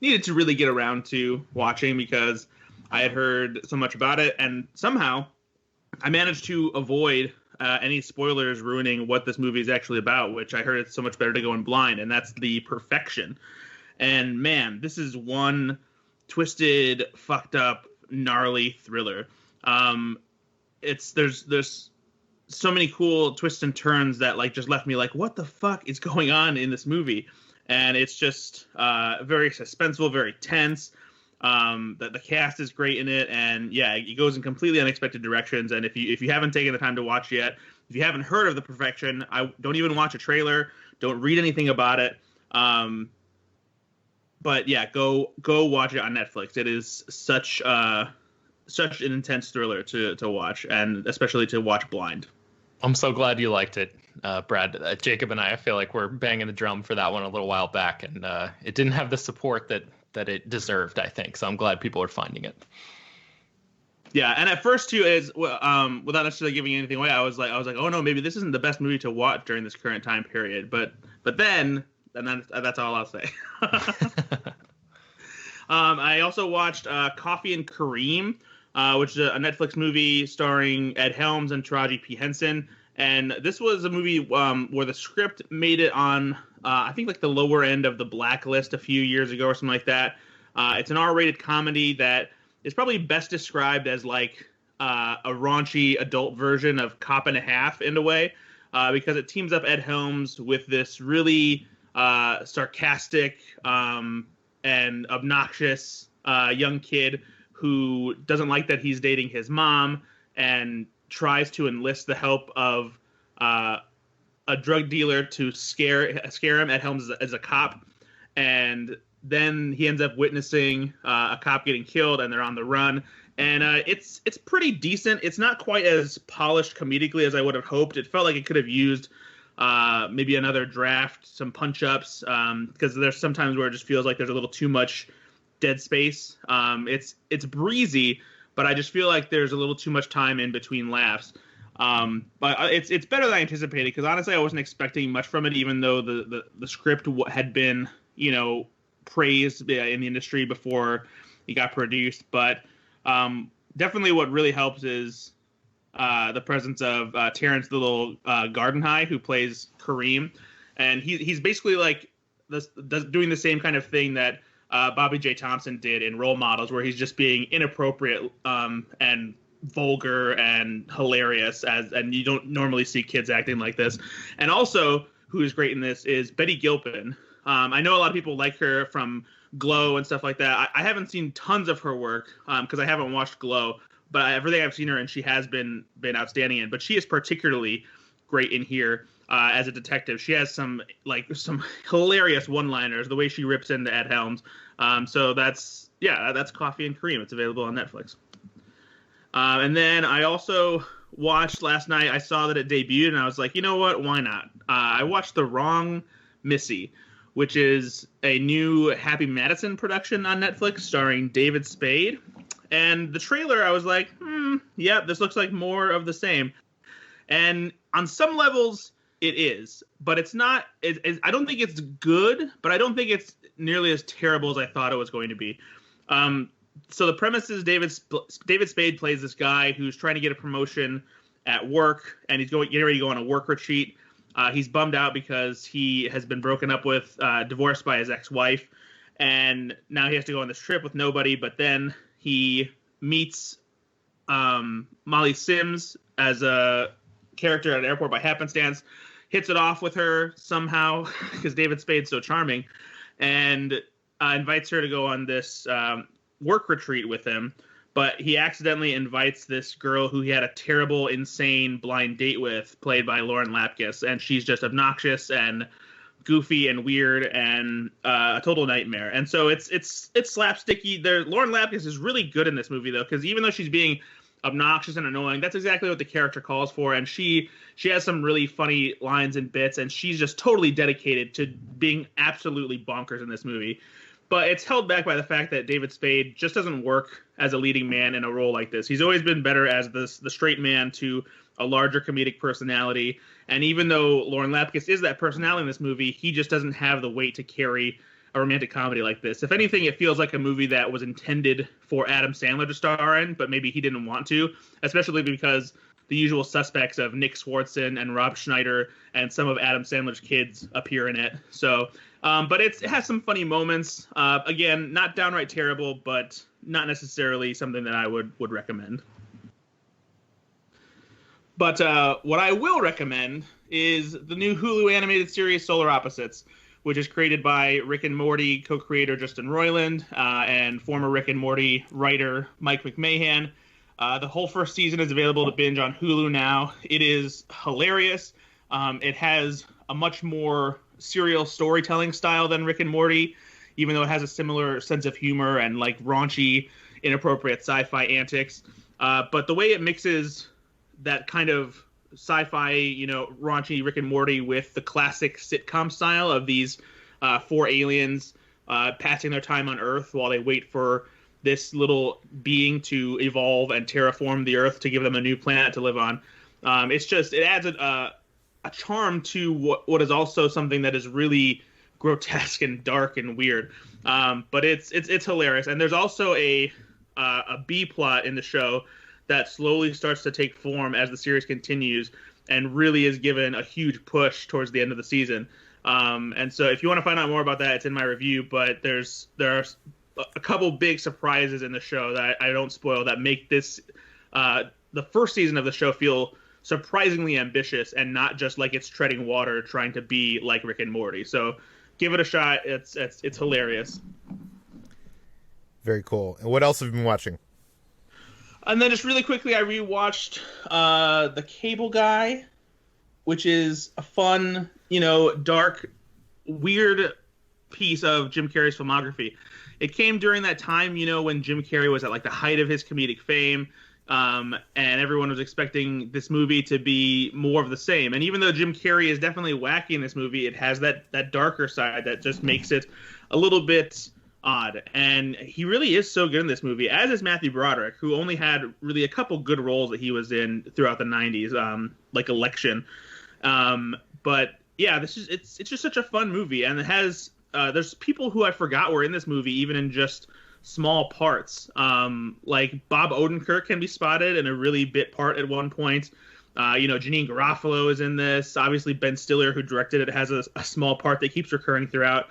needed to really get around to watching because I had heard so much about it, and somehow I managed to avoid any spoilers ruining what this movie is actually about, which I heard it's so much better to go in blind, and that's The Perfection. And man, this is one twisted, fucked up, gnarly thriller. There's so many cool twists and turns that like just left me like, what the fuck is going on in this movie? And it's just very suspenseful, very tense. The cast is great in it, and yeah, it goes in completely unexpected directions. And if you haven't taken the time to watch yet, if you haven't heard of The Perfection, I don't even watch a trailer, don't read anything about it. But yeah, go watch it on Netflix. It is such an intense thriller to watch, and especially to watch blind. I'm so glad you liked it, Brad. Jacob and I feel like we're banging the drum for that one a little while back, and it didn't have the support that it deserved, I think. So I'm glad people are finding it. Yeah, and at first too, without necessarily giving anything away, I was like, oh no, maybe this isn't the best movie to watch during this current time period. But then that's all I'll say. I also watched Coffee and Kareem, which is a Netflix movie starring Ed Helms and Taraji P. Henson. And this was a movie where the script made it on, I think, like the lower end of the blacklist a few years ago or something like that. It's an R-rated comedy that is probably best described as like a raunchy adult version of Cop and a Half in a way, because it teams up Ed Helms with this really sarcastic and obnoxious young kid who doesn't like that he's dating his mom and tries to enlist the help of a drug dealer to scare him. Ed Helms as a cop, and then he ends up witnessing a cop getting killed, and they're on the run. And it's pretty decent. It's not quite as polished comedically as I would have hoped. It felt like it could have used maybe another draft, some punch-ups, because there's sometimes where it just feels like there's a little too much dead space. It's breezy, but I just feel like there's a little too much time in between laughs. But it's better than I anticipated, because honestly I wasn't expecting much from it, even though the script had been, praised in the industry before it got produced. But definitely what really helps is the presence of Terrence the Little Gardenhigh, who plays Kareem, and he's basically like doing the same kind of thing that Bobby J. Thompson did in Role Models, where he's just being inappropriate and vulgar and hilarious, and you don't normally see kids acting like this. And also, who is great in this is Betty Gilpin. I know a lot of people like her from Glow and stuff like that. I haven't seen tons of her work because I haven't watched Glow, but everything I've seen her in, she has been outstanding in. But she is particularly great in here as a detective. She has some hilarious one-liners, the way she rips into Ed Helms. So that's Coffee and Kareem. It's available on Netflix. And then I also watched last night. I saw that it debuted, and I was like, you know what? Why not? I watched The Wrong Missy, which is a new Happy Madison production on Netflix starring David Spade. And the trailer, I was like, yeah, this looks like more of the same. And on some levels, it is. But it's not... I don't think it's good, but I don't think it's nearly as terrible as I thought it was going to be. So the premise is David Spade plays this guy who's trying to get a promotion at work, and he's getting ready to go on a work retreat. He's bummed out because he has been broken up with, divorced by his ex-wife, and now he has to go on this trip with nobody. But then he meets Molly Sims as a character at an airport by happenstance, hits it off with her somehow because David Spade's so charming, and invites her to go on this work retreat with him. But he accidentally invites this girl who he had a terrible, insane blind date with, played by Lauren Lapkus, and she's just obnoxious and goofy and weird and a total nightmare. And so it's slapsticky. Lauren Lapkus is really good in this movie, though, because even though she's being obnoxious and annoying, that's exactly what the character calls for. And she has some really funny lines and bits, and she's just totally dedicated to being absolutely bonkers in this movie. But it's held back by the fact that David Spade just doesn't work as a leading man in a role like this. He's always been better as the straight man to a larger comedic personality. And even though Lauren Lapkus is that personality in this movie, he just doesn't have the weight to carry a romantic comedy like this. If anything, it feels like a movie that was intended for Adam Sandler to star in, but maybe he didn't want to, especially because the usual suspects of Nick Swartzen and Rob Schneider and some of Adam Sandler's kids appear in it. So, but it has some funny moments. Again, not downright terrible, but not necessarily something that I would recommend. But what I will recommend is the new Hulu animated series Solar Opposites, which is created by Rick and Morty co-creator Justin Roiland and former Rick and Morty writer Mike McMahon. The whole first season is available to binge on Hulu now. It is hilarious. It has a much more serial storytelling style than Rick and Morty, even though it has a similar sense of humor and like raunchy, inappropriate sci-fi antics. But the way it mixes that kind of sci-fi, raunchy Rick and Morty with the classic sitcom style of these four aliens passing their time on Earth while they wait for this little being to evolve and terraform the Earth to give them a new planet to live on. It adds a charm to what is also something that is really grotesque and dark and weird. But it's hilarious. And there's also a B plot in the show that slowly starts to take form as the series continues and really is given a huge push towards the end of the season. And so if you want to find out more about that, it's in my review, but there are a couple big surprises in the show that I don't spoil that make this the first season of the show feel surprisingly ambitious and not just like it's treading water trying to be like Rick and Morty. So give it a shot. It's hilarious. Very cool. And what else have you been watching? And then just really quickly, I rewatched The Cable Guy, which is a fun, dark, weird piece of Jim Carrey's filmography. It came during that time, when Jim Carrey was at like the height of his comedic fame, and everyone was expecting this movie to be more of the same. And even though Jim Carrey is definitely wacky in this movie, it has that darker side that just makes it a little bit odd. And he really is so good in this movie, as is Matthew Broderick, who only had really a couple good roles that he was in throughout the 90s, like Election. But yeah, it's just such a fun movie, and it has there's people who I forgot were in this movie, even in just small parts. Like Bob Odenkirk can be spotted in a really bit part at one point. Janine Garofalo is in this. Obviously, Ben Stiller, who directed it, has a small part that keeps recurring throughout.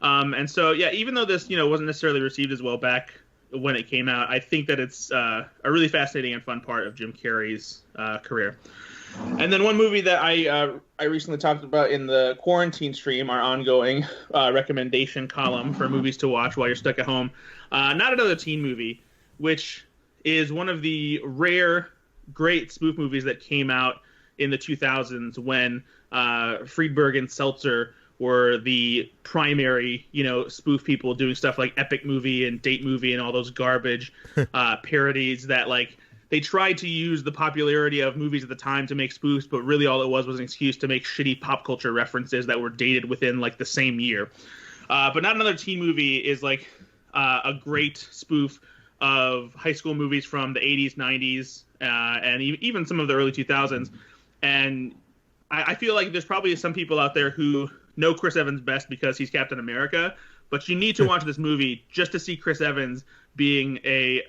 And so, yeah, even though this, wasn't necessarily received as well back when it came out, I think that it's a really fascinating and fun part of Jim Carrey's career. And then one movie that I recently talked about in the quarantine stream, our ongoing recommendation column for movies to watch while you're stuck at home, Not Another Teen Movie, which is one of the rare great spoof movies that came out in the 2000s when Friedberg and Seltzer were the primary, spoof people doing stuff like Epic Movie and Date Movie and all those garbage parodies that, like, they tried to use the popularity of movies at the time to make spoofs, but really all it was an excuse to make shitty pop culture references that were dated within like the same year. But Not Another Teen Movie is like a great spoof of high school movies from the 80s, 90s, and even some of the early 2000s. And I feel like there's probably some people out there who know Chris Evans best because he's Captain America, but you need to watch this movie just to see Chris Evans being a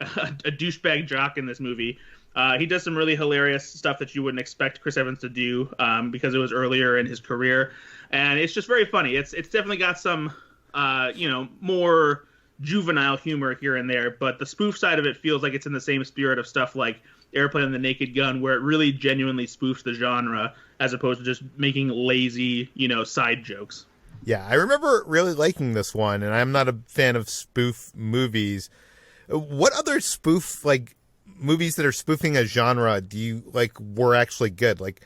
douchebag jock in this movie. He does some really hilarious stuff that you wouldn't expect Chris Evans to do because it was earlier in his career, and it's just very funny. It's definitely got some more juvenile humor here and there, but the spoof side of it feels like it's in the same spirit of stuff like Airplane and the Naked Gun, where it really genuinely spoofs the genre as opposed to just making lazy, side jokes. Yeah, I remember really liking this one, and I'm not a fan of spoof movies. What other spoof, like, movies that are spoofing a genre do you, like, were actually good? Like,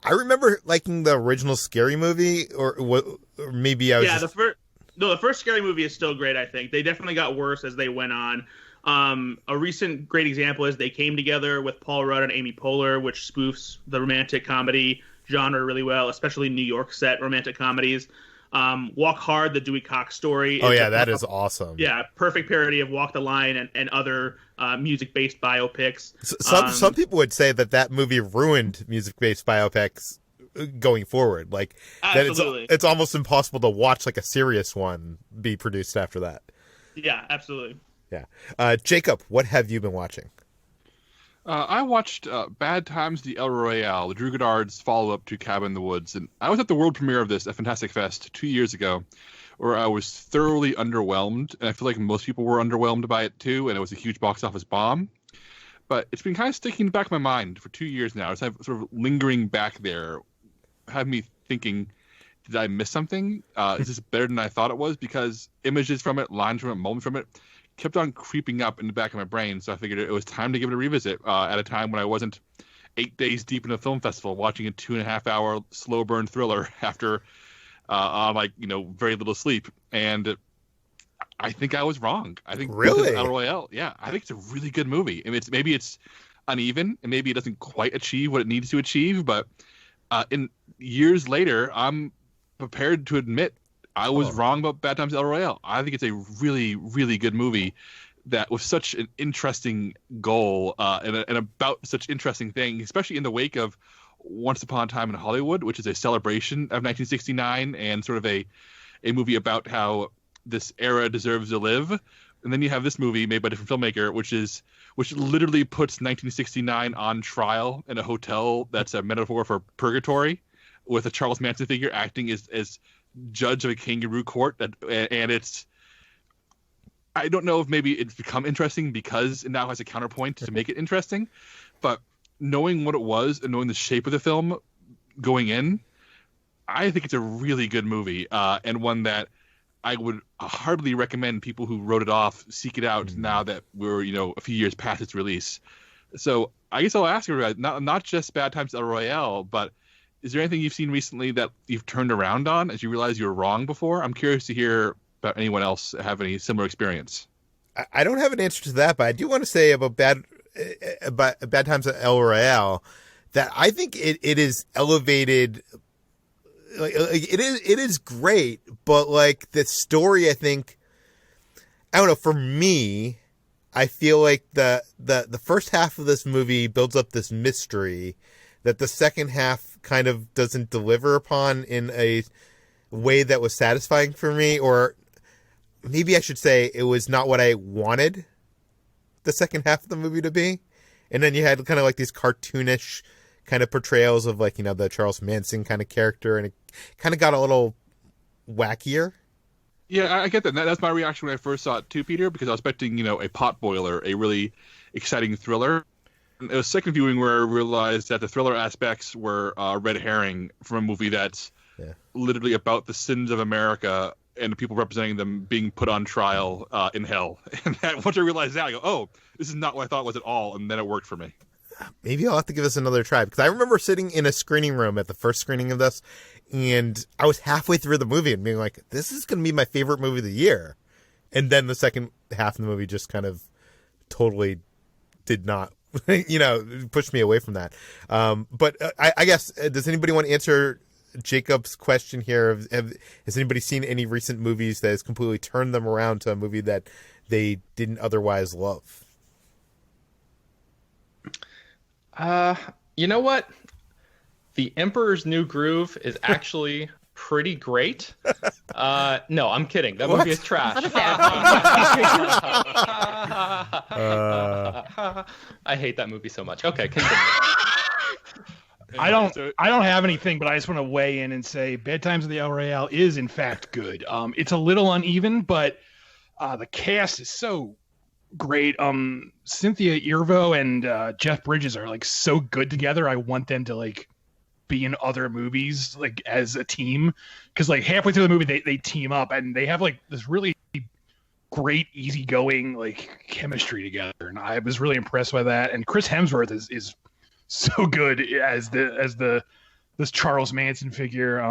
I remember liking the original Scary Movie, or maybe I was the first Scary Movie is still great, I think. They definitely got worse as they went on. A recent great example is They Came Together with Paul Rudd and Amy Poehler, which spoofs the romantic comedy genre really well, especially New York set romantic comedies. Walk Hard, the Dewey Cox story. Oh, yeah, that is awesome. Yeah, perfect parody of Walk the Line and other music-based biopics. Some people would say that movie ruined music-based biopics going forward. Like, absolutely. That it's almost impossible to watch, like, a serious one be produced after that. Yeah, absolutely. Yeah. Jacob, what have you been watching? I watched Bad Times at the El Royale, the Drew Goddard's follow-up to Cabin in the Woods. And I was at the world premiere of this at Fantastic Fest 2 years ago, where I was thoroughly underwhelmed. And I feel like most people were underwhelmed by it too, and it was a huge box office bomb. But it's been kind of sticking in the back of my mind for 2 years now. It's sort of lingering back there, having me thinking, did I miss something? Is this better than I thought it was? Because images from it, lines from it, moments from it, kept on creeping up in the back of my brain, so I figured it was time to give it a revisit at a time when I wasn't 8 days deep in a film festival watching a 2.5 hour slow burn thriller after very little sleep. And I think I was wrong. I think really El Royale, I think it's a really good movie. I mean, maybe it's uneven and maybe it doesn't quite achieve what it needs to achieve, but in years later, I'm prepared to admit I was wrong about Bad Times at El Royale. I think it's a really, really good movie that with such an interesting goal and about such interesting things, especially in the wake of Once Upon a Time in Hollywood, which is a celebration of 1969 and sort of a movie about how this era deserves to live. And then you have this movie made by a different filmmaker, which literally puts 1969 on trial in a hotel that's a metaphor for purgatory, with a Charles Manson figure acting as judge of a kangaroo court. And it's, I don't know if maybe it's become interesting because it now has a counterpoint to make it interesting, but knowing what it was and knowing the shape of the film going in, I think it's a really good movie, and one that I would hardly recommend people who wrote it off seek it out now that we're a few years past its release. So I guess I'll ask you guys, not just Bad Times at El Royale, but is there anything you've seen recently that you've turned around on as you realize you were wrong before? I'm curious to hear about anyone else have any similar experience. I don't have an answer to that, but I do want to say about Bad Times at El Royale that I think it is elevated. Like it is great, but like the story, I think, I don't know. For me, I feel like the first half of this movie builds up this mystery that the second half kind of doesn't deliver upon in a way that was satisfying for me, or maybe I should say it was not what I wanted the second half of the movie to be. And then you had kind of like these cartoonish kind of portrayals of like, the Charles Manson kind of character, and it kind of got a little wackier. Yeah, I get that. That's my reaction when I first saw it too, Peter, because I was expecting, a potboiler, a really exciting thriller. It was second viewing where I realized that the thriller aspects were red herring from a movie that's literally about the sins of America and the people representing them being put on trial in hell. And once I realized that, I go, oh, this is not what I thought it was at all. And then it worked for me. Maybe I'll have to give this another try, because I remember sitting in a screening room at the first screening of this, and I was halfway through the movie and being like, this is going to be my favorite movie of the year. And then the second half of the movie just kind of totally did not pushed me away from that. But I guess, does anybody want to answer Jacob's question here? Has anybody seen any recent movies that has completely turned them around to a movie that they didn't otherwise love? You know what? The Emperor's New Groove is actually pretty great. No, I'm kidding. That movie is trash. I hate that movie so much. Okay, continue. I don't have anything, but I just want to weigh in and say Bad Times at the El Royale is in fact good. It's a little uneven, but the cast is so great. Cynthia Erivo and Jeff Bridges are like so good together. I want them to like be in other movies like as a team, because like halfway through the movie they team up and they have like this really great easygoing like chemistry together, and I was really impressed by that. And Chris Hemsworth is so good as this Charles Manson figure.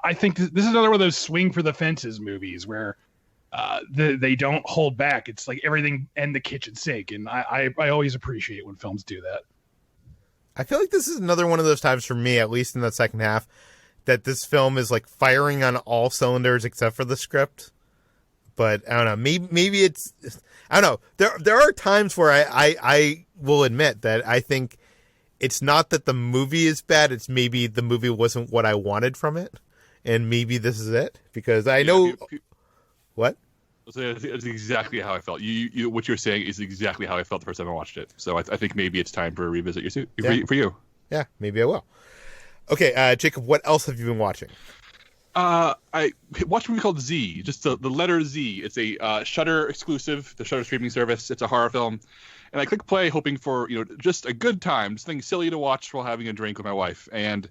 I think this is another one of those swing for the fences movies where they don't hold back. It's like everything and the kitchen sink, and I always appreciate when films do that. I feel like this is another one of those times for me, at least in the second half, that this film is like firing on all cylinders except for the script. But I don't know. Maybe it's, I don't know. There are times where I will admit that I think it's not that the movie is bad. It's maybe the movie wasn't what I wanted from it, and maybe this is it, because I know what. So that's exactly how I felt. You what you're saying is exactly how I felt the first time I watched it. So I think maybe it's time for a revisit for you. Yeah, maybe I will. Okay, Jacob, what else have you been watching? I watched a movie called Z, just the letter Z. It's a Shudder exclusive, the Shudder streaming service. It's a horror film, and I clicked play hoping for just a good time, something silly to watch while having a drink with my wife. And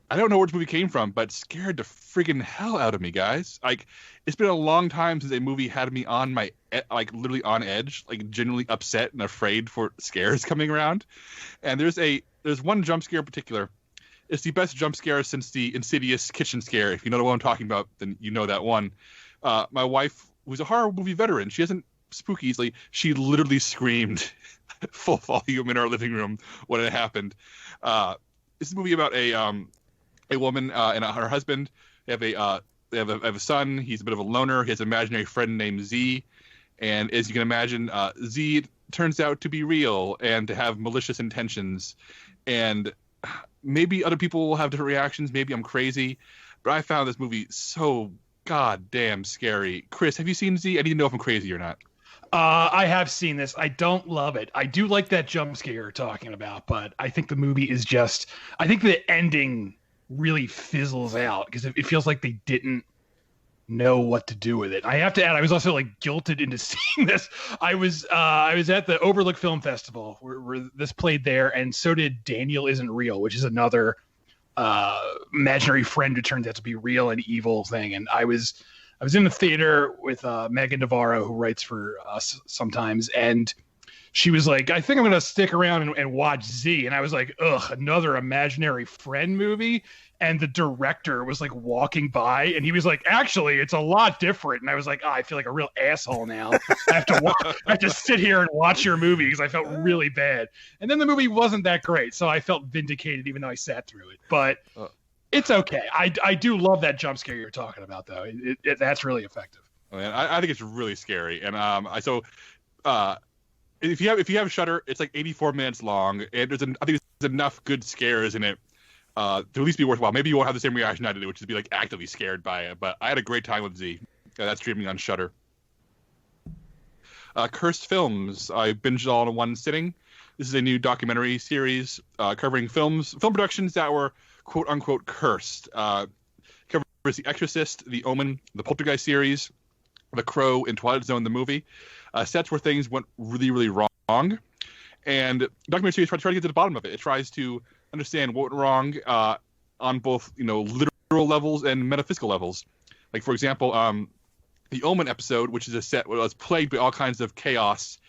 I don't know where this movie came from, but it scared the friggin' hell out of me, guys. Like, it's been a long time since a movie had me on my, like, literally on edge, like, genuinely upset and afraid for scares coming around. And there's one jump scare in particular. It's the best jump scare since the Insidious kitchen scare. If you know what I'm talking about, then you know that one. My wife, who's a horror movie veteran, she doesn't spook easily. She literally screamed full volume in our living room when it happened. This is a movie about a woman and her husband. They have a son. He's a bit of a loner. He has an imaginary friend named Z, and as you can imagine, Z turns out to be real and to have malicious intentions. And maybe other people will have different reactions. Maybe I'm crazy, but I found this movie so goddamn scary. Chris, have you seen Z? I need to know if I'm crazy or not. I have seen this. I don't love it. I do like that jump scare you're talking about, but I think the movie is just, I think the ending really fizzles out because it feels like they didn't know what to do with it. I have to add, I was also like guilted into seeing this. I was at the Overlook Film Festival where this played there, and so did Daniel Isn't Real, which is another imaginary friend who turns out to be real and evil thing. And I was in the theater with Megan Navarro, who writes for us sometimes, and she was like, I think I'm going to stick around and watch Z. And I was like, ugh, another imaginary friend movie. And the director was like walking by and he was like, actually, it's a lot different. And I was like, I feel like a real asshole now. I have to sit here and watch your movie because I felt really bad. And then the movie wasn't that great. So I felt vindicated even though I sat through it. But it's okay. I do love that jump scare you're talking about, though. That's really effective. Oh, man, I think it's really scary. And if you have Shudder, it's like 84 minutes long, and I think there's enough good scares in it to at least be worthwhile. Maybe you won't have the same reaction I did, which is to be like actively scared by it. But I had a great time with Z. That's streaming on Shudder. Cursed Films. I binged all in one sitting. This is a new documentary series covering film productions that were quote unquote cursed. Covers The Exorcist, The Omen, the Poltergeist series, The Crow, and Twilight Zone, the movie. Sets where things went really, really wrong. And the documentary series tries to get to the bottom of it. It tries to understand what went wrong on both, literal levels and metaphysical levels. Like, for example, the Omen episode, which is a set where it was plagued by all kinds of chaos.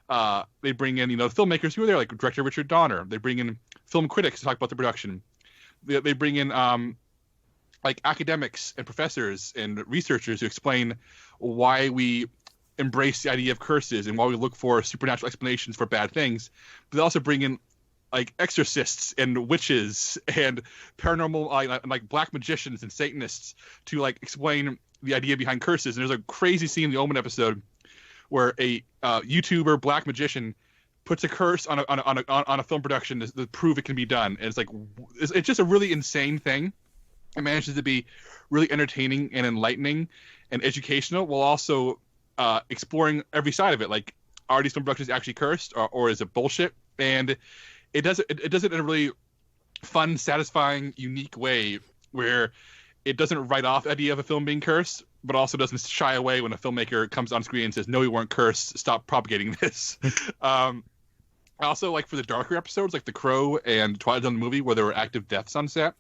They bring in, filmmakers who are there, like director Richard Donner. They bring in film critics to talk about the production. They bring in like academics and professors and researchers to explain why we embrace the idea of curses and while we look for supernatural explanations for bad things, but they also bring in like exorcists and witches and paranormal like black magicians and Satanists to like explain the idea behind curses. And there's a crazy scene in the Omen episode where a YouTuber black magician puts a curse on a film production to prove it can be done. And it's like it's just a really insane thing. It manages to be really entertaining and enlightening and educational while also exploring every side of it. Like, are these film productions actually cursed or is it bullshit? And it does it in a really fun, satisfying, unique way where it doesn't write off the idea of a film being cursed, but also doesn't shy away when a filmmaker comes on screen and says, no, we weren't cursed, stop propagating this. Also, like for the darker episodes, like The Crow and Twilight Zone the movie, where there were active deaths on set,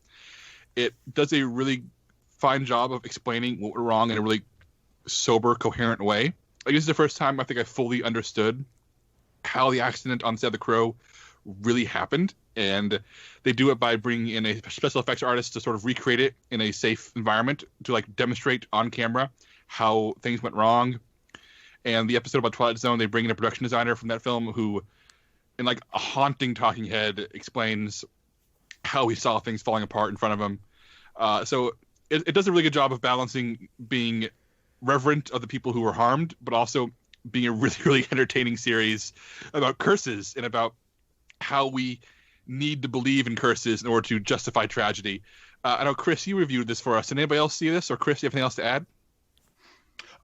it does a really fine job of explaining what went wrong in a really sober, coherent way. Like, this is the first time I think I fully understood how the accident on set of The Crow really happened, and they do it by bringing in a special effects artist to sort of recreate it in a safe environment to like demonstrate on camera how things went wrong. And the episode about Twilight Zone, they bring in a production designer from that film who, in like a haunting talking head, explains how he saw things falling apart in front of him. So it does a really good job of balancing being reverent of the people who were harmed, but also being a really, really entertaining series about curses and about how we need to believe in curses in order to justify tragedy. I know, Chris, you reviewed this for us. Did anybody else see this? Or Chris, you have anything else to add?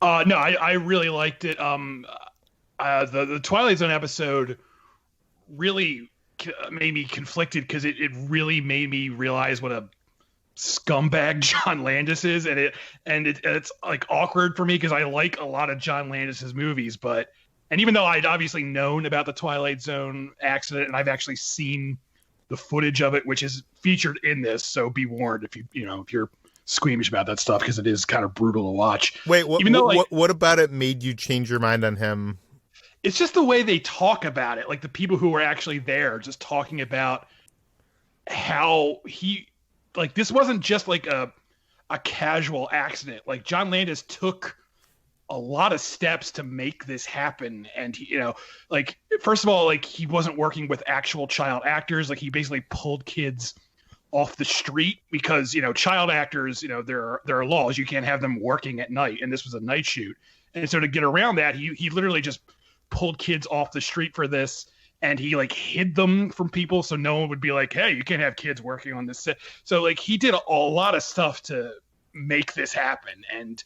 No, I really liked it. The Twilight Zone episode really made me conflicted because it really made me realize what a scumbag John Landis is, and it's like awkward for me because I like a lot of John Landis's movies, and even though I'd obviously known about the Twilight Zone accident and I've actually seen the footage of it, which is featured in this, so be warned if if you're squeamish about that stuff because it is kind of brutal to watch. Wait, what about it made you change your mind on him? It's just the way they talk about it, like the people who were actually there, just talking about how this wasn't just like a casual accident. Like, John Landis took a lot of steps to make this happen, and he, first of all, like, he wasn't working with actual child actors. Like, he basically pulled kids off the street because child actors, there are laws, you can't have them working at night, and this was a night shoot. And so to get around that, he literally just pulled kids off the street for this, and he like hid them from people so no one would be like, hey, you can't have kids working on this set. So like he did a lot of stuff to make this happen, and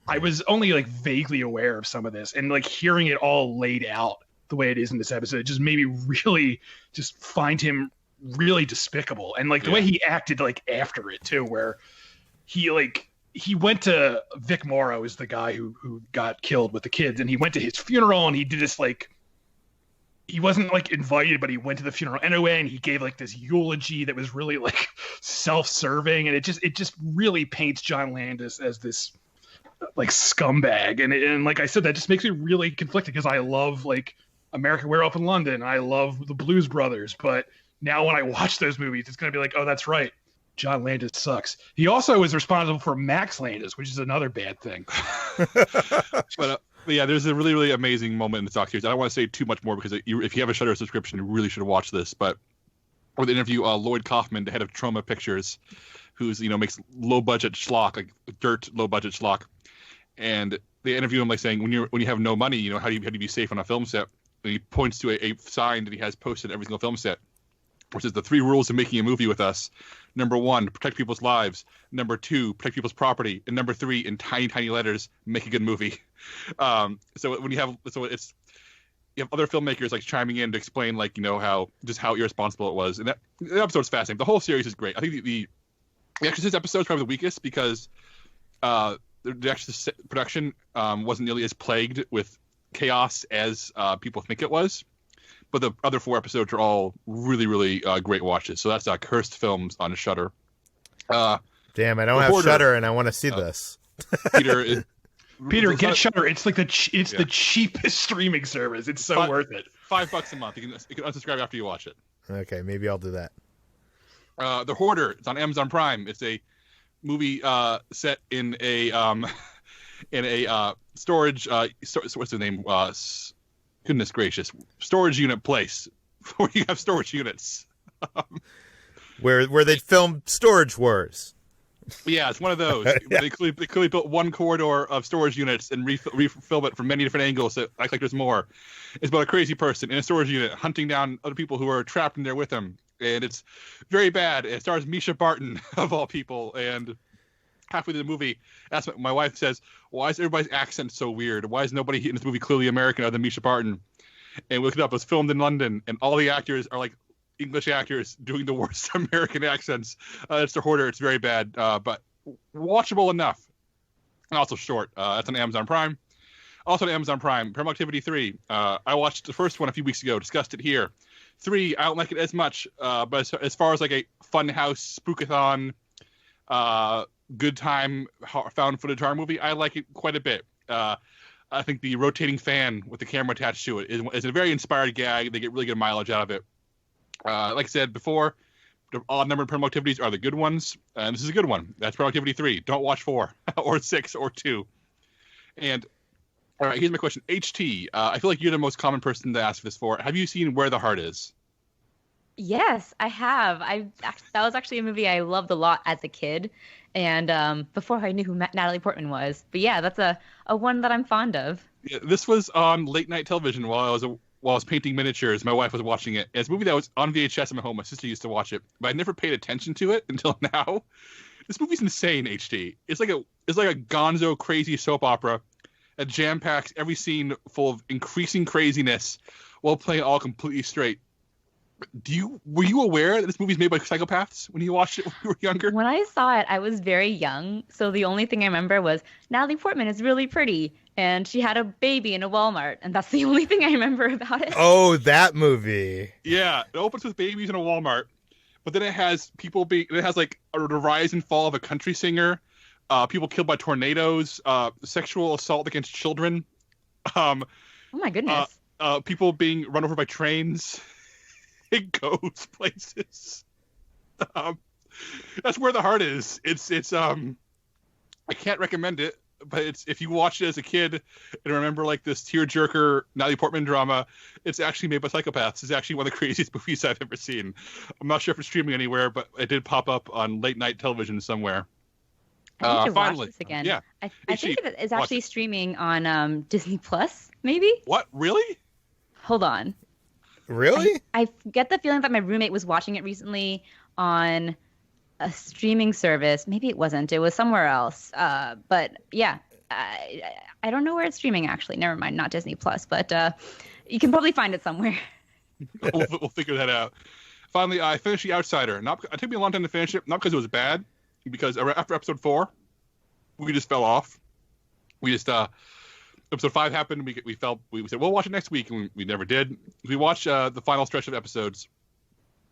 I was only like vaguely aware of some of this, and like hearing it all laid out the way it is in this episode, it just made me really just find him really despicable. And like the way he acted like after it too, where he went to Vic Morrow, is the guy who got killed with the kids, and he went to his funeral, and he did this like, he wasn't like invited, but he went to the funeral anyway, and he gave like this eulogy that was really like self-serving, and it just really paints John Landis as this like scumbag, and like I said, that just makes me really conflicted because I love like American Werewolf in London, I love the Blues Brothers, but now when I watch those movies, it's gonna be like, oh, that's right, John Landis sucks. He also is responsible for Max Landis, which is another bad thing. But yeah, there's a really, really amazing moment in the doc series. I don't want to say too much more because if you have a Shudder subscription, you really should watch this. But with the interview, Lloyd Kaufman, the head of Troma Pictures, who's makes low budget schlock, like dirt low budget schlock, and they interview him like saying, when you have no money, how do you be safe on a film set? And he points to a sign that he has posted every single film set, which is the 3 rules of making a movie with us. Number 1, protect people's lives. Number 2, protect people's property. And number 3, in tiny, tiny letters, make a good movie. So when you have other filmmakers like chiming in to explain like how irresponsible it was, and that episode's fascinating. The whole series is great. I think the Exorcist episode is probably the weakest because the Exorcist production wasn't nearly as plagued with chaos as people think it was. But the other 4 episodes are all really, really great watches. So that's Cursed Films on Shudder. Damn, I don't have Hoarder, Shudder, and I want to see this. Peter, get Shudder. It's like the cheapest streaming service. It's so worth it. $5 a month. You can unsubscribe after you watch it. Okay, maybe I'll do that. The Hoarder. It's on Amazon Prime. It's a movie set in a storage. What's the name? Goodness gracious, storage unit place where you have storage units. Where they filmed Storage Wars. Yeah, it's one of those. Yeah. They clearly built one corridor of storage units and refilm it from many different angles to act like there's more. It's about a crazy person in a storage unit hunting down other people who are trapped in there with him. And it's very bad. It stars Misha Barton, of all people. And halfway through the movie, my wife says, why is everybody's accent so weird? Why is nobody in this movie clearly American other than Misha Barton? And we looked it up. It was filmed in London, and all the actors are like English actors doing the worst American accents. It's the Hoarder. It's very bad, but watchable enough. And also short. That's on Amazon Prime. Also on Amazon Prime, Paranormal Activity 3. I watched the first one a few weeks ago, discussed it here. 3, I don't like it as much, but as far as like a fun house, spookathon, good time, found footage horror movie, I like it quite a bit. I think the rotating fan with the camera attached to it is a very inspired gag. They get really good mileage out of it. Like I said before, the odd-numbered Paranormal Activities are the good ones, and this is a good one. That's Paranormal Activity 3. Don't watch 4 or 6 or 2. And all right, here's my question. HT, I feel like you're the most common person to ask this for. Have you seen Where the Heart Is? Yes, I have. That was actually a movie I loved a lot as a kid, and before I knew who Natalie Portman was. But yeah, that's a one that I'm fond of. Yeah, this was on late night television while I was painting miniatures. My wife was watching it. It's a movie that was on VHS in my home. My sister used to watch it, but I never paid attention to it until now. This movie's insane, HT. It's like a gonzo crazy soap opera that jam packs every scene full of increasing craziness while playing all completely straight. Were you aware that this movie's made by psychopaths when you watched it when you were younger? When I saw it, I was very young, so the only thing I remember was Natalie Portman is really pretty, and she had a baby in a Walmart, and that's the only thing I remember about it. Oh, that movie. Yeah, it opens with babies in a Walmart, but then it has like the rise and fall of a country singer, people killed by tornadoes, sexual assault against children, Oh my goodness. people being run over by trains. It goes places. That's Where the Heart Is. It's I can't recommend it, but if you watched it as a kid and remember like this tearjerker Natalie Portman drama, it's actually made by psychopaths. It's actually one of the craziest movies I've ever seen. I'm not sure if it's streaming anywhere, but it did pop up on late night television somewhere. I need to finally, watch this again. yeah. I think it is actually Watch it. streaming on Disney Plus, maybe? What? Really? Hold on. Really? I get the feeling that my roommate was watching it recently on a streaming service. Maybe it wasn't. It was somewhere else. But yeah, I don't know where it's streaming actually. Never mind, not Disney Plus, but you can probably find it somewhere. We'll figure that out. Finally, I finished The Outsider. It took me a long time to finish it, not because it was bad, because after episode 4, we just fell off. We just episode 5 happened. We said we'll watch it next week, and we never did. We watched the final stretch of episodes.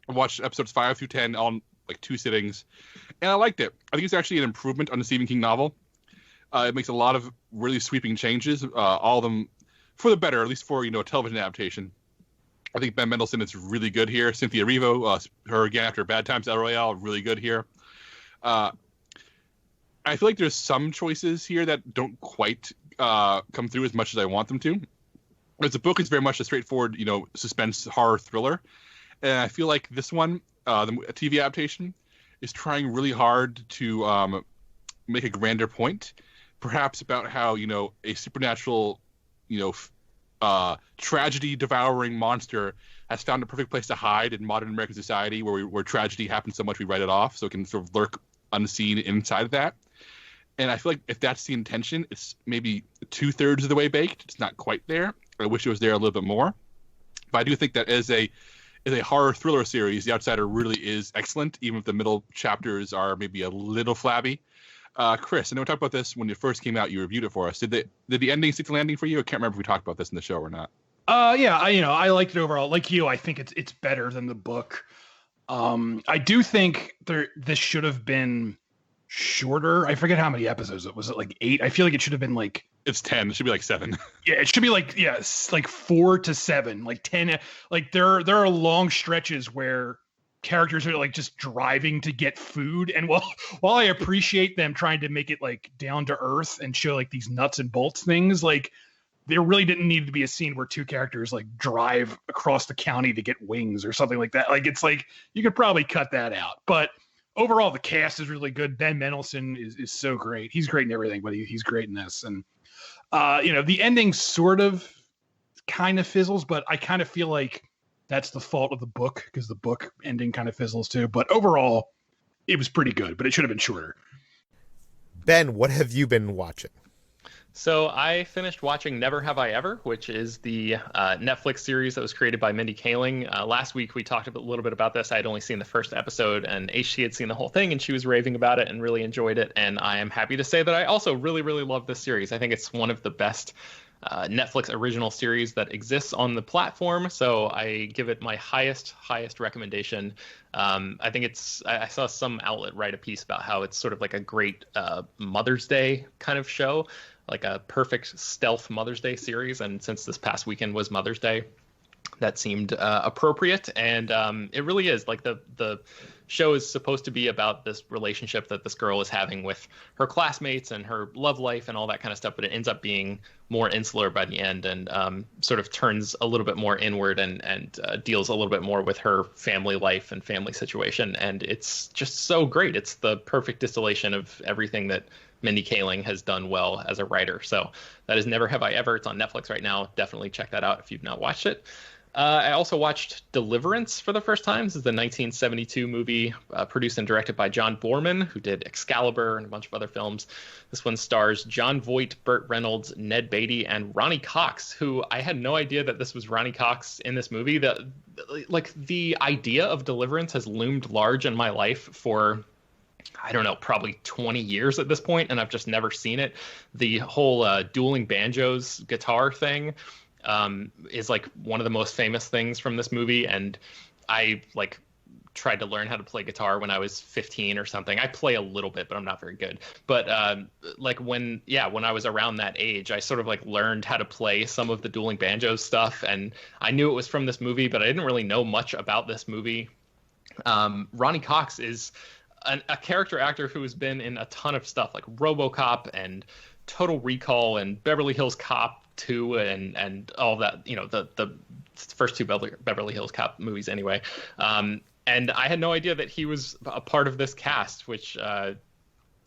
I watched episodes 5 through 10 on like 2 sittings, and I liked it. I think it's actually an improvement on the Stephen King novel. It makes a lot of really sweeping changes, all of them for the better, at least for a television adaptation. I think Ben Mendelsohn is really good here. Cynthia Erivo, her again after Bad Times El Royale, really good here. I feel like there's some choices here that don't quite come through as much as I want them to. Because the book is very much a straightforward, suspense horror thriller, and I feel like this one, the TV adaptation, is trying really hard to make a grander point, perhaps about how a supernatural, tragedy devouring monster has found a perfect place to hide in modern American society, where tragedy happens so much we write it off, so it can sort of lurk unseen inside of that. And I feel like if that's the intention, it's maybe 2/3 of the way baked. It's not quite there. I wish it was there a little bit more. But I do think that as a horror thriller series, The Outsider really is excellent, even if the middle chapters are maybe a little flabby. Chris, I know we talked about this when it first came out. You reviewed it for us. Did the ending stick the landing for you? I can't remember if we talked about this in the show or not. Yeah, I liked it overall. Like you, I think it's better than the book. I do think this should have been shorter. I forget how many episodes it was. It like 8? I feel like it should have been like. It's 10. It should be like 7. Yeah, it should be like like 4 to 7, like 10. Like there are long stretches where characters are like just driving to get food. And while I appreciate them trying to make it like down to earth and show like these nuts and bolts things, like there really didn't need to be a scene where two characters like drive across the county to get wings or something like that. Like, it's like, you could probably cut that out. But overall, the cast is really good. Ben Mendelsohn is so great. He's great in everything, but he's great in this. And, the ending sort of kind of fizzles, but I kind of feel like that's the fault of the book, because the book ending kind of fizzles too. But overall, it was pretty good, but it should have been shorter. Ben, what have you been watching? So I finished watching Never Have I Ever, which is the Netflix series that was created by Mindy Kaling. Last week we talked a little bit about this. I had only seen the first episode, and HT had seen the whole thing, and she was raving about it and really enjoyed it. And I am happy to say that I also really, really love this series. I think it's one of the best Netflix original series that exists on the platform. So I give it my highest recommendation. I think I saw some outlet write a piece about how it's sort of like a great Mother's Day kind of show, like a perfect stealth Mother's Day series. And since this past weekend was Mother's Day, that seemed appropriate. And it really is. Like, the show is supposed to be about this relationship that this girl is having with her classmates and her love life and all that kind of stuff, but it ends up being more insular by the end, and sort of turns a little bit more inward and deals a little bit more with her family life and family situation. And it's just so great. It's the perfect distillation of everything that Mindy Kaling has done well as a writer. So that is Never Have I Ever. It's on Netflix right now. Definitely check that out if you've not watched it. I also watched Deliverance for the first time. This is the 1972 movie produced and directed by John Boorman, who did Excalibur and a bunch of other films. This one stars Jon Voight, Burt Reynolds, Ned Beatty, and Ronnie Cox, who I had no idea that this was Ronnie Cox in this movie. The idea of Deliverance has loomed large in my life for, I don't know, probably 20 years at this point, and I've just never seen it. The whole dueling banjos guitar thing is like one of the most famous things from this movie, and I like tried to learn how to play guitar when I was 15 or something. I play a little bit, but I'm not very good. But when I was around that age, I sort of like learned how to play some of the dueling banjos stuff, and I knew it was from this movie, but I didn't really know much about this movie. Ronnie Cox is a character actor who has been in a ton of stuff like RoboCop and Total Recall and Beverly Hills Cop 2 and all that, the first two Beverly Hills Cop movies anyway. And I had no idea that he was a part of this cast, which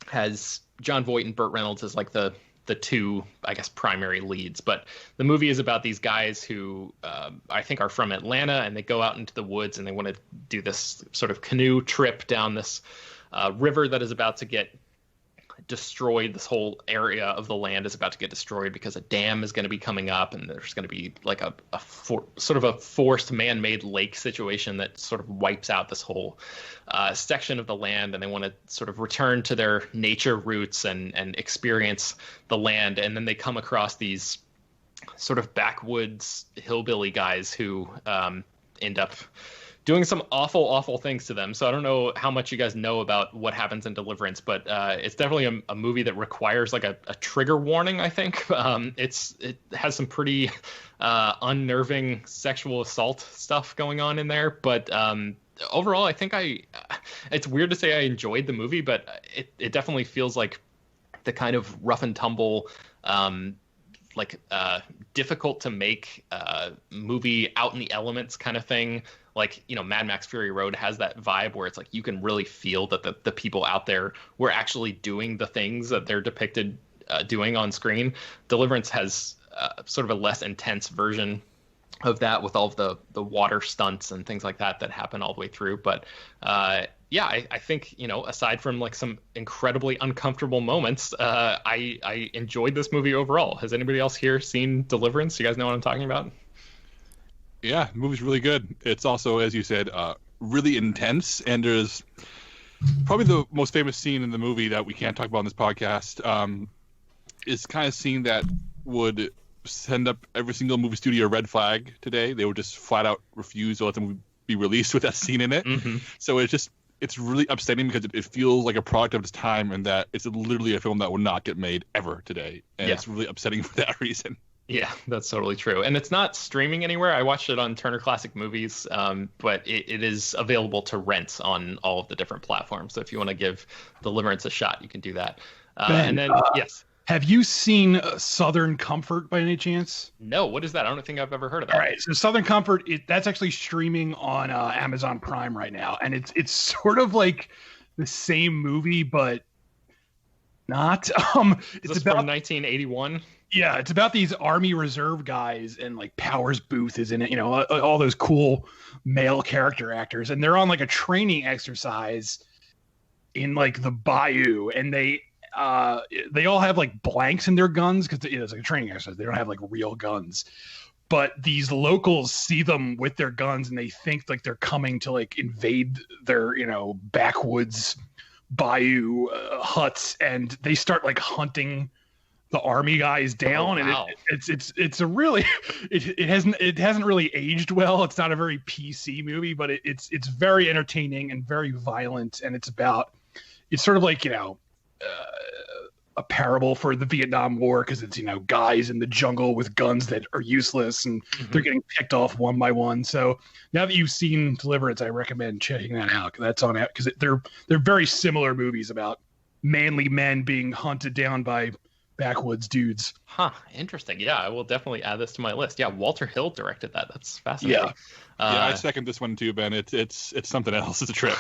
has Jon Voight and Burt Reynolds as like the two, I guess, primary leads. But the movie is about these guys who I think are from Atlanta, and they go out into the woods and they want to do this sort of canoe trip down this river that is about to get destroyed. This whole area of the land is about to get destroyed because a dam is going to be coming up, and there's going to be like a forced man-made lake situation that sort of wipes out this whole section of the land, and they want to sort of return to their nature roots and experience the land. And then they come across these sort of backwoods hillbilly guys who end up doing some awful things to them. So I don't know how much you guys know about what happens in Deliverance, but it's definitely a movie that requires like a trigger warning, I think. It has some pretty unnerving sexual assault stuff going on in there. But overall, I think it's weird to say I enjoyed the movie, but it definitely feels like the kind of rough and tumble, difficult to make movie out in the elements kind of thing. Like, Mad Max Fury Road has that vibe where it's like you can really feel that the people out there were actually doing the things that they're depicted doing on screen. Deliverance has sort of a less intense version of that with all of the water stunts and things like that happen all the way through. But I think, aside from like some incredibly uncomfortable moments, I enjoyed this movie overall. Has anybody else here seen Deliverance? You guys know what I'm talking about? Yeah, the movie's really good. It's also, as you said, really intense, and there's probably the most famous scene in the movie that we can't talk about on this podcast. Is kind of scene that would send up every single movie studio a red flag today. They would just flat out refuse to let them be released with that scene in it. Mm-hmm. So it's really upsetting because it feels like a product of its time, and that it's literally a film that would not get made ever today. And It's really upsetting for that reason. Yeah, that's totally true. And it's not streaming anywhere. I watched it on Turner Classic Movies, but it is available to rent on all of the different platforms. So if you want to give Deliverance a shot, you can do that. Ben, And then, yes. Have you seen Southern Comfort by any chance? No, what is that? I don't think I've ever heard of that. All right, so Southern Comfort, that's actually streaming on Amazon Prime right now, and it's sort of like the same movie, but not. Is It's this about from 1981? Yeah, it's about these Army Reserve guys, and like Powers Booth is in it. You know, all those cool male character actors, and they're on like a training exercise in like the bayou, and they all have like blanks in their guns because it's like a training exercise. They don't have like real guns, but these locals see them with their guns, and they think like they're coming to like invade their backwoods bayou huts, and they start like hunting the army guys down. Oh, wow. And it's a really it hasn't really aged well. It's not a very PC movie, but it's very entertaining and very violent, and it's sort of like a parable for the Vietnam War, because it's guys in the jungle with guns that are useless, and they're getting picked off one by one. So now that you've seen Deliverance, I recommend checking that out. That's on it because they're very similar movies about manly men being hunted down by backwoods dudes. Huh, interesting. Yeah, I will definitely add this to my list. Yeah, Walter Hill directed that. That's fascinating. Yeah, I second this one too, Ben. It's something else. It's a trip.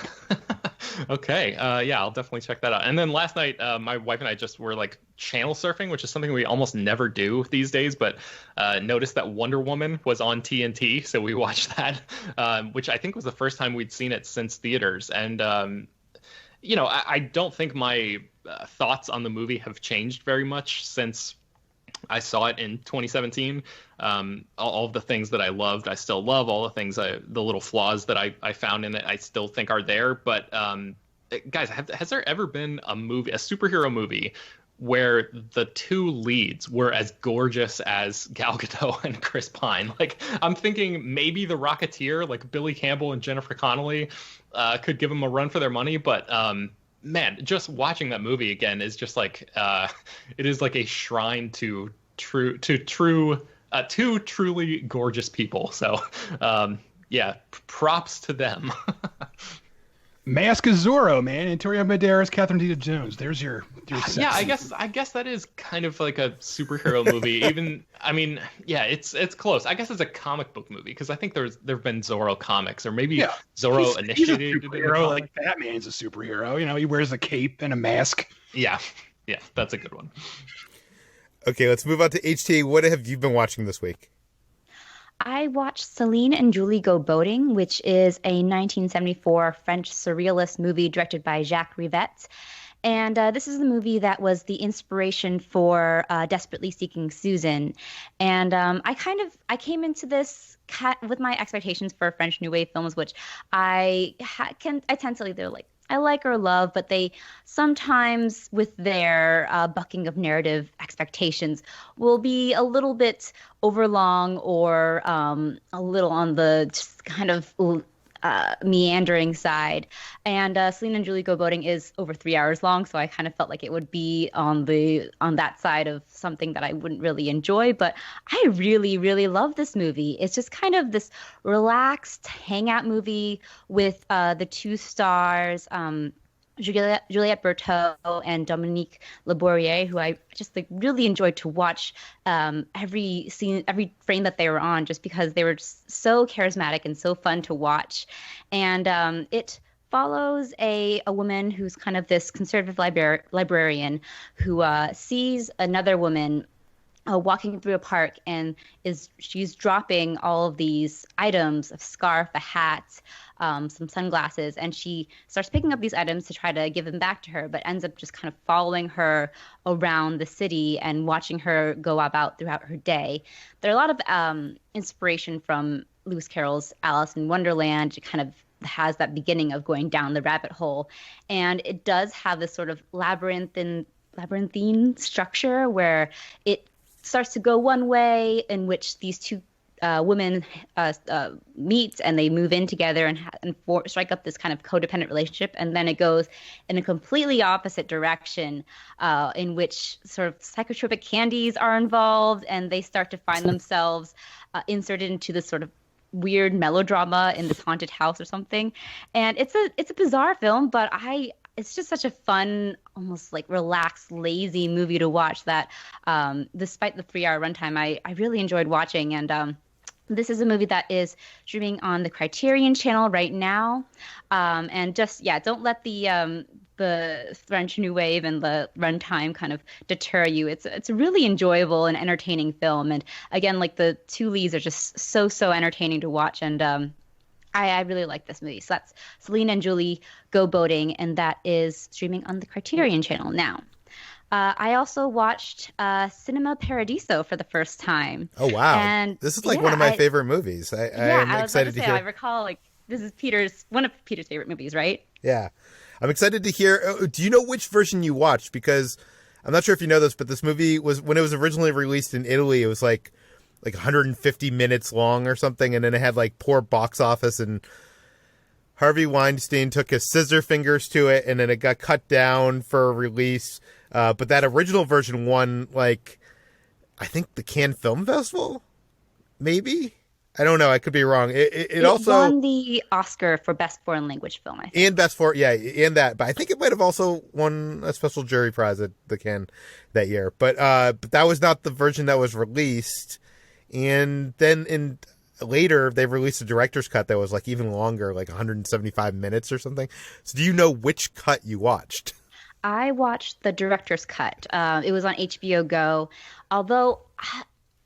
Okay. Yeah, I'll definitely check that out. And then last night, my wife and I just were like channel surfing, which is something we almost never do these days, but noticed that Wonder Woman was on TNT. So we watched that, which I think was the first time we'd seen it since theaters. And, I don't think my thoughts on the movie have changed very much since I saw it in 2017. All of the things that I loved, I still love. All the things, the little flaws that I found in it, I still think are there. But guys, has there ever been a superhero movie, where the two leads were as gorgeous as Gal Gadot and Chris Pine? Like, I'm thinking maybe The Rocketeer, like Billy Campbell and Jennifer Connelly, could give them a run for their money. But man, just watching that movie again is just like it is like a shrine to two truly gorgeous people. So yeah, props to them. Mask of Zorro, man. Antonio Banderas, Catherine Zeta-Jones. There's your sex. Yeah, I guess that is kind of like a superhero movie. Even, I mean, yeah, it's close. I guess it's a comic book movie, because I think there've been Zorro comics, or maybe Zorro initiated. He's a superhero, like Batman's a superhero. He wears a cape and a mask. Yeah, that's a good one. Okay, let's move on to HT. What have you been watching this week? I watched Celine and Julie Go Boating, which is a 1974 French surrealist movie directed by Jacques Rivette. And this is the movie that was the inspiration for Desperately Seeking Susan. And I came into this with my expectations for French New Wave films, which I tend to either I like or love, but they sometimes, with their bucking of narrative expectations, will be a little bit overlong or a little on the just kind of meandering side. And Celine and Julie Go Boating is over 3 hours long, so I kind of felt like it would be on that side of something that I wouldn't really enjoy. But I really, really love this movie. It's just kind of this relaxed hangout movie with the two stars, Juliette Berteau and Dominique Labourier, who I just really enjoyed to watch every scene, every frame that they were on, just because they were just so charismatic and so fun to watch. And it follows a woman who's kind of this conservative librarian who sees another woman walking through a park, and she's dropping all of these items, a scarf, a hat, some sunglasses, and she starts picking up these items to try to give them back to her, but ends up just kind of following her around the city and watching her go about throughout her day. There are a lot of inspiration from Lewis Carroll's Alice in Wonderland. It kind of has that beginning of going down the rabbit hole, and it does have this sort of labyrinthine structure where it starts to go one way, in which these two women meet and they move in together and strike up this kind of codependent relationship, and then it goes in a completely opposite direction, in which sort of psychotropic candies are involved, and they start to find themselves inserted into this sort of weird melodrama in this haunted house or something. And it's a bizarre film, but it's just such a fun, almost like relaxed, lazy movie to watch that, despite the 3-hour runtime, I really enjoyed watching. And this is a movie that is streaming on the Criterion channel right now. And just, don't let the French New Wave and the runtime kind of deter you. It's a really enjoyable and entertaining film. And again, like the two leads are just so entertaining to watch. And I really like this movie. So that's Celine and Julie Go Boating, and that is streaming on the Criterion channel now. I also watched Cinema Paradiso for the first time. Oh, wow. And this is like one of my favorite movies. I'm excited to hear. I recall, like, this is one of Peter's favorite movies, right? Yeah. I'm excited to hear. Do you know which version you watched? Because I'm not sure if you know this, but this movie was, when it was originally released in Italy, it was like 150 minutes long or something, and then it had like poor box office, and Harvey Weinstein took his scissor fingers to it, and then it got cut down for release. But that original version won, like, I think the Cannes Film Festival, maybe? I don't know. I could be wrong. It also won the Oscar for Best Foreign Language Film, I think. And Best Foreign, and that. But I think it might have also won a special jury prize at the Cannes that year. But that was not the version that was released. And then later, they released a director's cut that was like even longer, like 175 minutes or something. So do you know which cut you watched? I watched the director's cut. It was on HBO Go. Although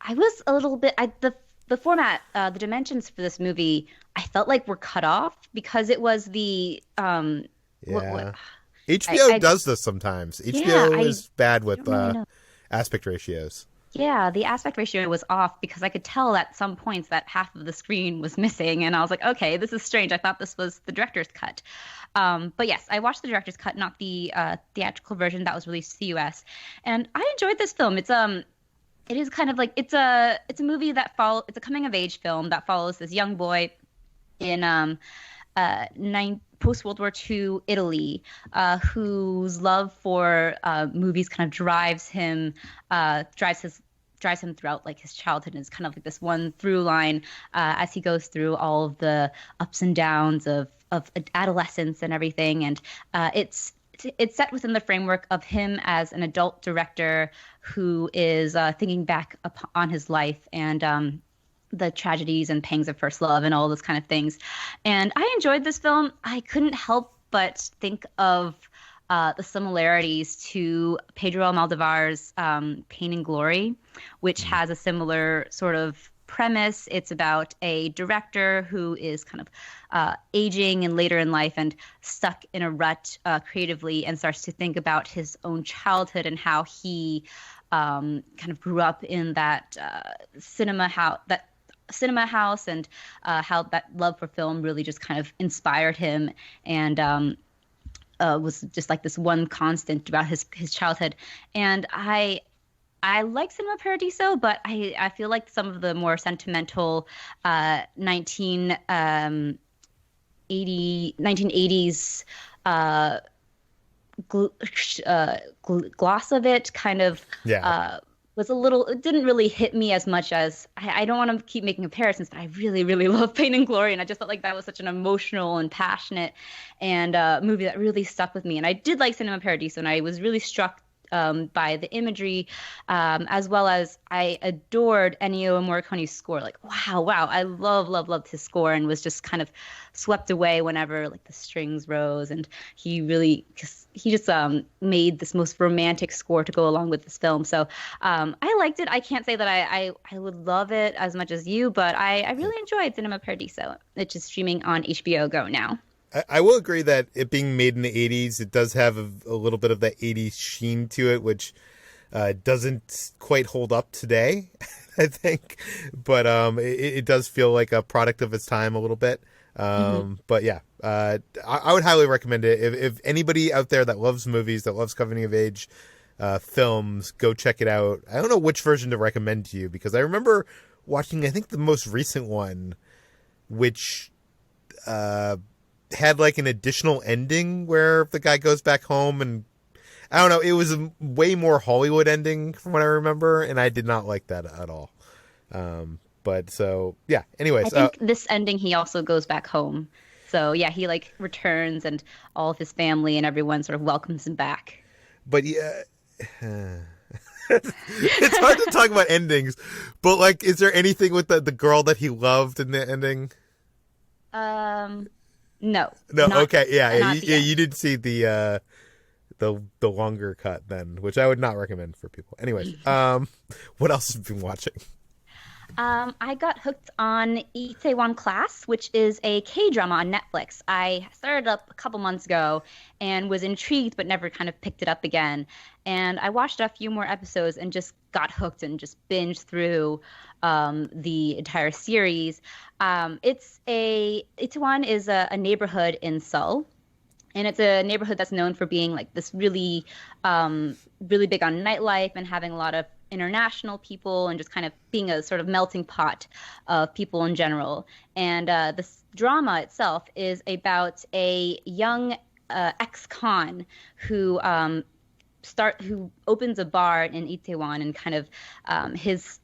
I was a little bit, the format, the dimensions for this movie, I felt like were cut off because it was the HBO does this sometimes. HBO is bad with aspect ratios. Yeah, the aspect ratio was off because I could tell at some points that half of the screen was missing, and I was like, okay, this is strange. I thought this was the director's cut. But yes, I watched the director's cut, not the theatrical version that was released to the US. And I enjoyed this film. It is kind of like it's a movie that it's a coming of age film that follows this young boy in post World War II Italy, whose love for movies kind of drives him throughout like his childhood, and it's kind of like this one through line as he goes through all of the ups and downs of adolescence and everything. And it's set within the framework of him as an adult director who is thinking back on his life and the tragedies and pangs of first love and all those kind of things. And I enjoyed this film. I couldn't help but think of the similarities to Pedro Almodovar's Pain and Glory, which has a similar sort of premise. It's about a director who is kind of aging and later in life and stuck in a rut creatively, and starts to think about his own childhood and how he kind of grew up in that cinema house, and how that love for film really just kind of inspired him, and was just like this one constant throughout his childhood. And I like Cinema Paradiso, but I feel like some of the more sentimental 1980s gloss of it kind of was a little, it didn't really hit me as much as, I don't want to keep making comparisons, but I really, really love Pain and Glory. And I just felt like that was such an emotional and passionate and movie that really stuck with me. And I did like Cinema Paradiso, and I was really struck by the imagery, as well as I adored Ennio Morricone's score. Like, wow, I loved his score, and was just kind of swept away whenever like the strings rose, and he just made this most romantic score to go along with this film. So I liked it. I can't say that I would love it as much as you, but I really enjoyed Cinema Paradiso. It's just streaming on HBO Go now. I will agree that it being made in the 80s, it does have a little bit of that 80s sheen to it, which doesn't quite hold up today, I think. But it does feel like a product of its time a little bit. But yeah, I would highly recommend it. If anybody out there that loves movies, that loves coming of age films, go check it out. I don't know which version to recommend to you, because I remember watching, I think, the most recent one, which had like an additional ending where the guy goes back home, and I don't know, it was a way more Hollywood ending from what I remember, and I did not like that at all. But so, yeah, anyways. I think this ending, he also goes back home. So, yeah, he like returns and all of his family and everyone sort of welcomes him back. But yeah, it's hard to talk about endings, but like, is there anything with the girl that he loved in the ending? No. No, Not- okay, yeah, not the end. you did see the longer cut then, which I would not recommend for people. Anyways, what else have you been watching? I got hooked on Itaewon Class, which is a K-drama on Netflix. I started up a couple months ago and was intrigued, but never kind of picked it up again. And I watched a few more episodes and just got hooked and just binged through the entire series. Itaewon is a neighborhood in Seoul. And it's a neighborhood that's known for being like this really, really big on nightlife and having a lot of international people and just kind of being a sort of melting pot of people in general. And this drama itself is about a young ex-con who opens a bar in Itaewon, and kind of his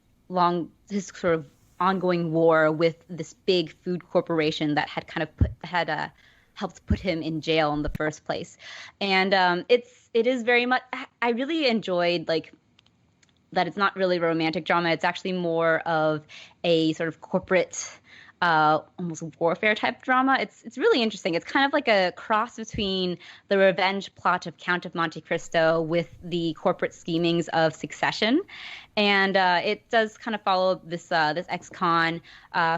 sort of ongoing war with this big food corporation that had kind of helped put him in jail in the first place. And it is very much, I really enjoyed like that it's not really romantic drama. It's actually more of a sort of corporate, almost warfare type drama. It's really interesting. It's kind of like a cross between the revenge plot of Count of Monte Cristo with the corporate schemings of Succession. And it does kind of follow this ex-con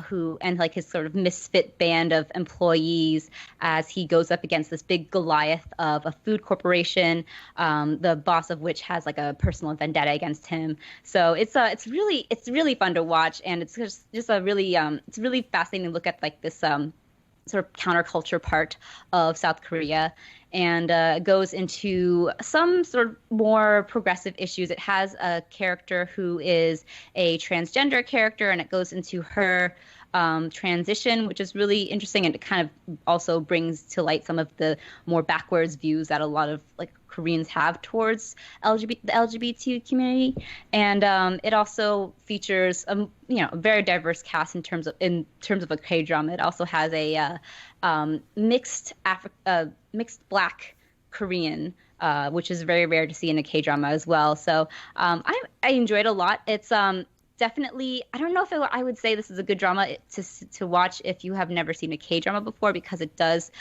who and like his sort of misfit band of employees as he goes up against this big Goliath of a food corporation, the boss of which has like a personal vendetta against him. So it's really fun to watch, and it's just a really it's really fascinating to look at like this sort of counterculture part of South Korea, and goes into some sort of more progressive issues. It has a character who is a transgender character, and it goes into her transition, which is really interesting, and it kind of also brings to light some of the more backwards views that a lot of like Koreans have towards the LGBT community. And it also features a very diverse cast in terms of a K-drama. It also has a mixed Black Korean, which is very rare to see in a K-drama as well. So I enjoyed it a lot. It's definitely, I don't know if I would say this is a good drama to watch if you have never seen a K-drama before, because it does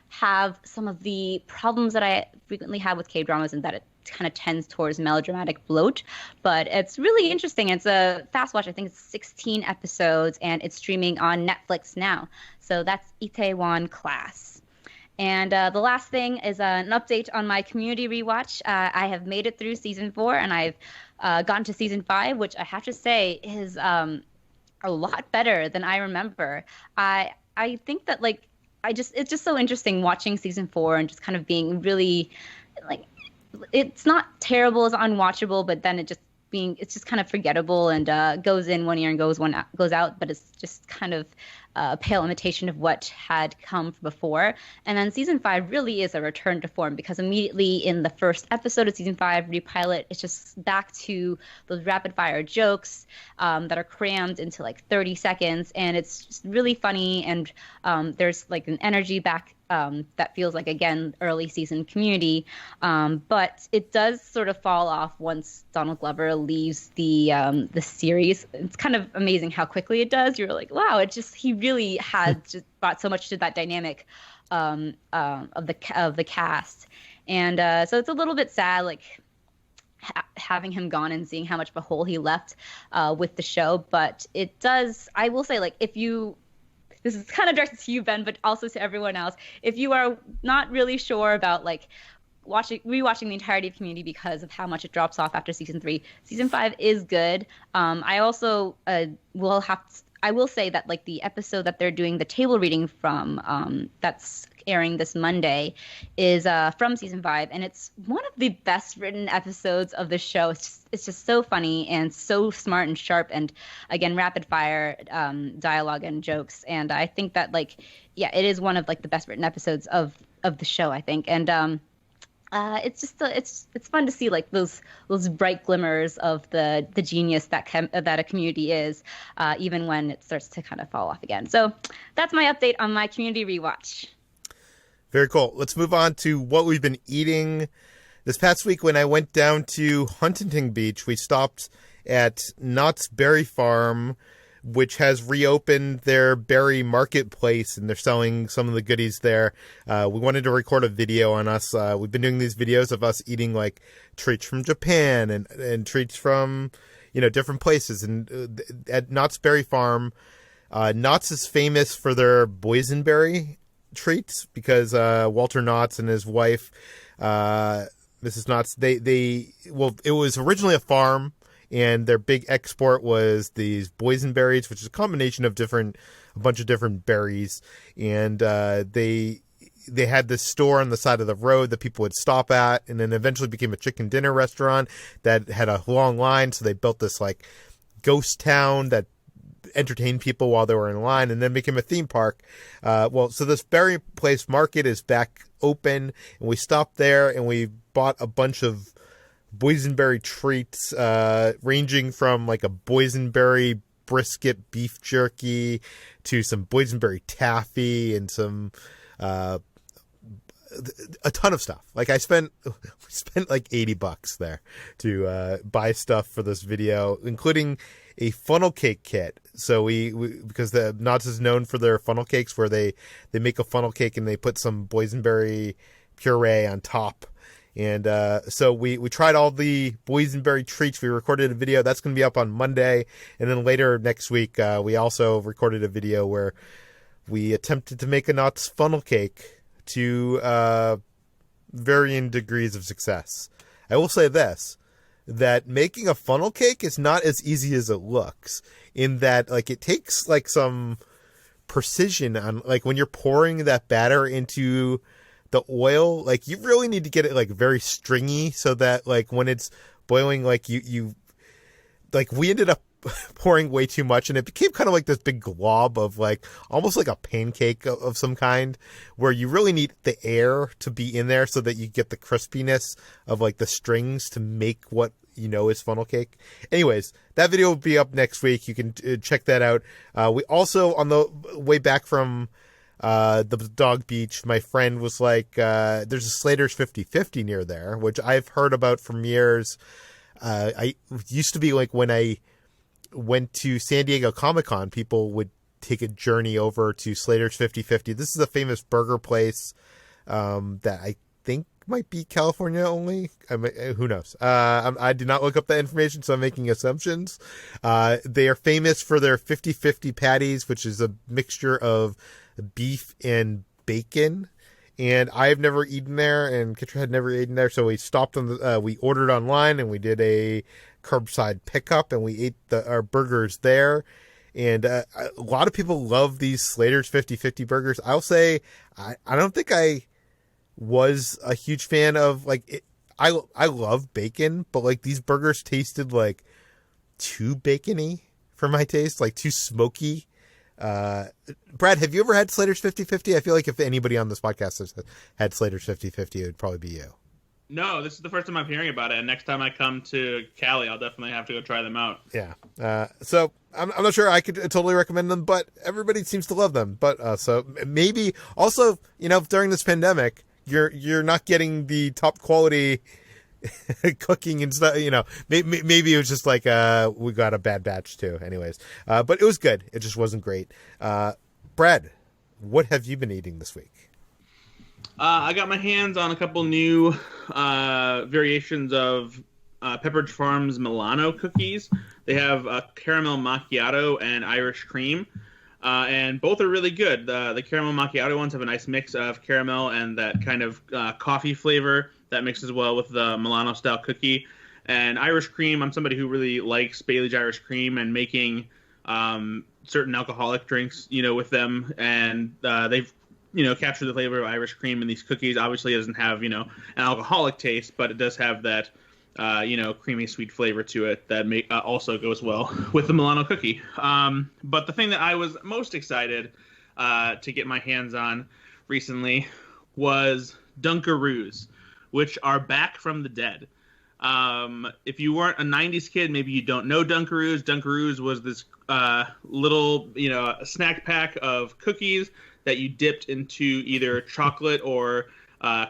have some of the problems that I frequently have with K-dramas, and that it kind of tends towards melodramatic bloat. But it's really interesting. It's a fast watch. I think it's 16 episodes, and it's streaming on Netflix now. So that's Itaewon Class. And the last thing is an update on my Community rewatch. I have made it through season 4, and I've gotten to season 5, which I have to say is a lot better than I remember. I think that like it's just so interesting watching season 4 and just kind of being really like, it's not terrible, it's unwatchable, but then it's just kind of forgettable, and goes in one ear and goes out, but it's just kind of a pale imitation of what had come before. And then season 5 really is a return to form, because immediately in the first episode of season 5 repilot, it's just back to those rapid fire jokes that are crammed into like 30 seconds, and it's just really funny, and there's like an energy back that feels like, again, early season Community, but it does sort of fall off once Donald Glover leaves the series. It's kind of amazing how quickly it does. You're like, wow, he really had just brought so much to that dynamic of the cast, and so it's a little bit sad, like having him gone and seeing how much of a hole he left with the show. But it does, I will say, like, this is kind of directed to you, Ben, but also to everyone else. If you are not really sure about like rewatching the entirety of Community because of how much it drops off after season 3, season 5 is good. I also I I will say that like the episode that they're doing the table reading from, that's airing this Monday, is from season 5, and it's one of the best written episodes of the show. It's just so funny and so smart and sharp, and again rapid fire dialogue and jokes. And I think that like it is one of like the best written episodes of the show, I think. And it's just it's fun to see like those bright glimmers of the genius that a community is, even when it starts to kind of fall off again. So that's my update on my community rewatch. Very cool. Let's move on to what we've been eating. This past week when I went down to Huntington Beach, we stopped at Knott's Berry Farm, which has reopened their berry marketplace, and they're selling some of the goodies there. We wanted to record a video on us. We've been doing these videos of us eating like treats from Japan and treats from, different places. And at Knott's Berry Farm, Knott's is famous for their boysenberry treats because Walter Knotts and his wife, Mrs. Knotts, it was originally a farm, and their big export was these boysenberries, which is a combination of a bunch of different berries. And they had this store on the side of the road that people would stop at, and then eventually became a chicken dinner restaurant that had a long line. So they built this like ghost town that entertained people while they were in line, and then became a theme park. So this berry place market is back open, and we stopped there and we bought a bunch of boysenberry treats, ranging from like a boysenberry brisket beef jerky to some boysenberry taffy and some a ton of stuff. Like we spent like $80 there to buy stuff for this video, including a funnel cake kit. So we because the Knott's is known for their funnel cakes, where they make a funnel cake and they put some boysenberry puree on top. And so we tried all the boysenberry treats. We recorded a video that's going to be up on Monday, and then later next week we also recorded a video where we attempted to make a Knott's funnel cake to varying degrees of success. I will say this, that making a funnel cake is not as easy as it looks, in that like it takes like some precision on like when you're pouring that batter into the oil, like you really need to get it like very stringy so that like when it's boiling, like you like we ended up pouring way too much, and it became kind of like this big glob of like almost like a pancake of some kind, where you really need the air to be in there so that you get the crispiness of like the strings to make what is funnel cake. Anyways, that video will be up next week. You can check that out. We also, on the way back from the dog beach, my friend was like, there's a Slater's 50/50 near there, which I've heard about for years. I used to be like when I went to San Diego Comic-Con, people would take a journey over to Slater's 50/50. This is a famous burger place that I think might be California only. Who knows? I did not look up that information, so I'm making assumptions. They are famous for their 50/50 patties, which is a mixture of beef and bacon. And I've never eaten there, and Kitra had never eaten there, so we stopped on we ordered online, and we did a curbside pickup, and we ate our burgers there. And a lot of people love these Slater's 50/50 burgers. I'll say I don't think I was a huge fan of like it. I love bacon, but like these burgers tasted like too bacony for my taste, like too smoky. Brad, have you ever had Slater's 50/50? I feel like if anybody on this podcast has had Slater's 50/50, it would probably be you. No, this is the first time I'm hearing about it, and next time I come to Cali, I'll definitely have to go try them out. Yeah. So I'm not sure I could totally recommend them, but everybody seems to love them. But so maybe also, during this pandemic, you're not getting the top quality cooking and stuff. Maybe it was just like we got a bad batch too. Anyways, but it was good. It just wasn't great. Brad, what have you been eating this week? I got my hands on a couple new variations of Pepperidge Farm's Milano cookies. They have caramel macchiato and Irish cream, and both are really good. The caramel macchiato ones have a nice mix of caramel and that kind of coffee flavor that mixes well with the Milano style cookie. And Irish cream, I'm somebody who really likes Bailey's Irish cream, and making certain alcoholic drinks, with them, and they've captured the flavor of Irish cream in these cookies. Obviously, it doesn't have an alcoholic taste, but it does have that creamy sweet flavor to it that also goes well with the Milano cookie. But the thing that I was most excited to get my hands on recently was Dunkaroos, which are back from the dead. If you weren't a 90s kid, maybe you don't know Dunkaroos. Dunkaroos was this little, snack pack of cookies that you dipped into either chocolate or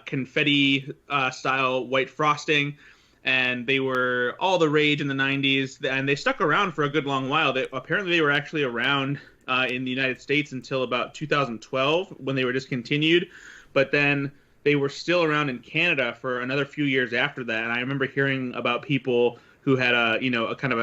confetti style white frosting. And they were all the rage in the 90s, and they stuck around for a good long while. Apparently they were actually around in the United States until about 2012 when they were discontinued. But then they were still around in Canada for another few years after that. And I remember hearing about people who had a kind of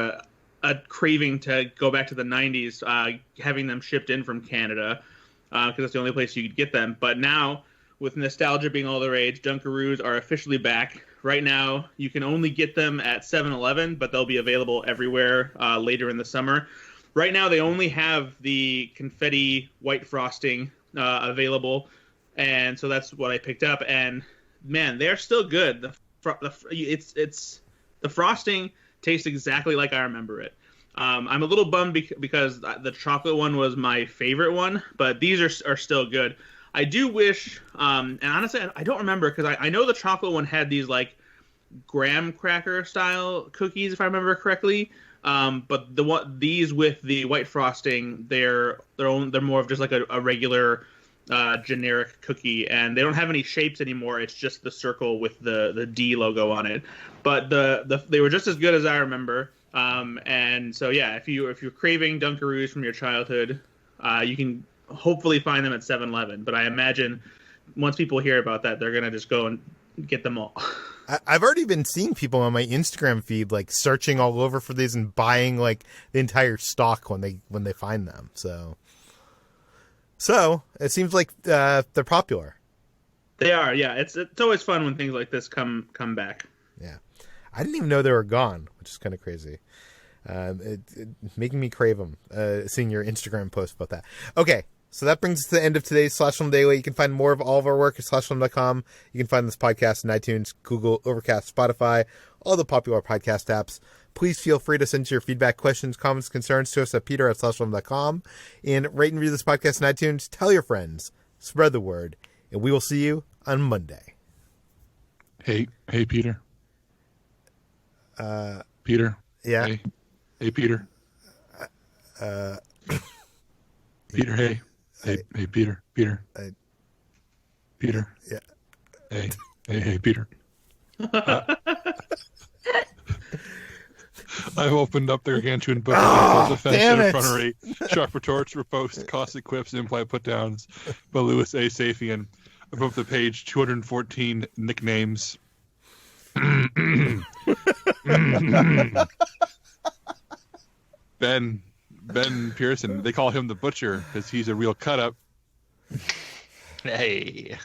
a craving to go back to the 90s, having them shipped in from Canada because that's the only place you could get them. But now, with nostalgia being all the rage, Dunkaroos are officially back. Right now, you can only get them at 7-Eleven, but they'll be available everywhere later in the summer. Right now, they only have the confetti white frosting available, and so that's what I picked up. And man, they're still good. The frosting tastes exactly like I remember it. I'm a little bummed because the chocolate one was my favorite one, but these are still good. I do wish, and honestly, I don't remember because I know the chocolate one had these like graham cracker style cookies, if I remember correctly. But these with the white frosting, they're more of just like a regular generic cookie, and they don't have any shapes anymore. It's just the circle with the D logo on it. But they were just as good as I remember. And so yeah, if you're craving Dunkaroos from your childhood, you can hopefully find them at 7-Eleven, but I imagine once people hear about that, they're gonna just go and get them all. I've already been seeing people on my Instagram feed like searching all over for these and buying like the entire stock when they find them. So it seems like they're popular. They are, yeah. It's always fun when things like this come back. Yeah, I didn't even know they were gone, which is kind of crazy. It making me crave them. Seeing your Instagram post about that. Okay. So that brings us to the end of today's Slash Film Daily. You can find more of all of our work at slashfilm.com. You can find this podcast in iTunes, Google, Overcast, Spotify, all the popular podcast apps. Please feel free to send your feedback, questions, comments, concerns to us at peter@slashfilm.com. And rate and review this podcast in iTunes. Tell your friends. Spread the word. And we will see you on Monday. Hey, Peter. Peter. Yeah. Hey, Peter. Peter, hey. Hey, Peter. Peter. Peter. Yeah. Hey, Peter. I've opened up the gargantuan book of defense and effrontery, sharp retorts, riposte, caustic quips, implied put-downs by Louis A. Safian. Above the page, 214 nicknames. Ben Pearson. They call him the Butcher because he's a real cut-up. Hey.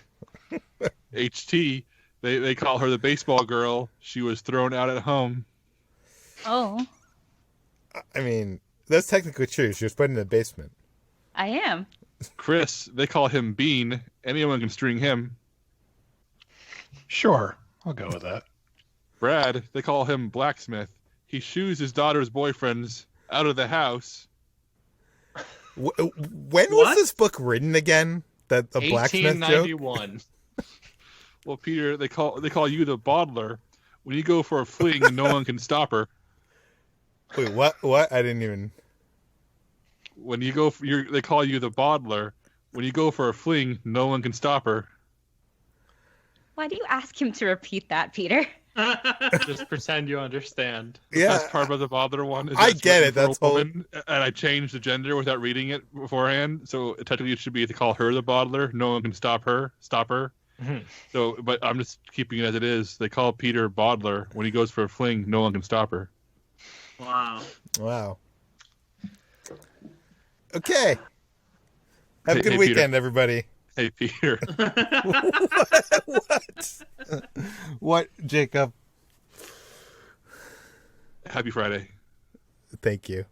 HT. They call her the baseball girl. She was thrown out at home. Oh. I mean, that's technically true. She was put in the basement. I am. Chris. They call him Bean. Anyone can string him. Sure, I'll go with that. Brad. They call him Blacksmith. He shoos his daughter's boyfriends out of the house. When was this book written again? That the blacksmith joke? 1891. Well, Peter, they call you the bottler. When you go for a fling, no one can stop her. Wait, what? I didn't even. When you go, they call you the bottler. When you go for a fling, no one can stop her. Why do you ask him to repeat that, Peter? Just pretend you understand. The best part about the bottler one is I get it. That's whole. And I changed the gender without reading it beforehand, so technically it should be to call her the bottler. No one can stop her. Mm-hmm. So, but I'm just keeping it as it is. They call Peter bottler. When he goes for a fling, no one can stop her. Wow. Okay. Have a good weekend, Peter. Everybody. Hey, Peter. What? What, Jacob? Happy Friday. Thank you.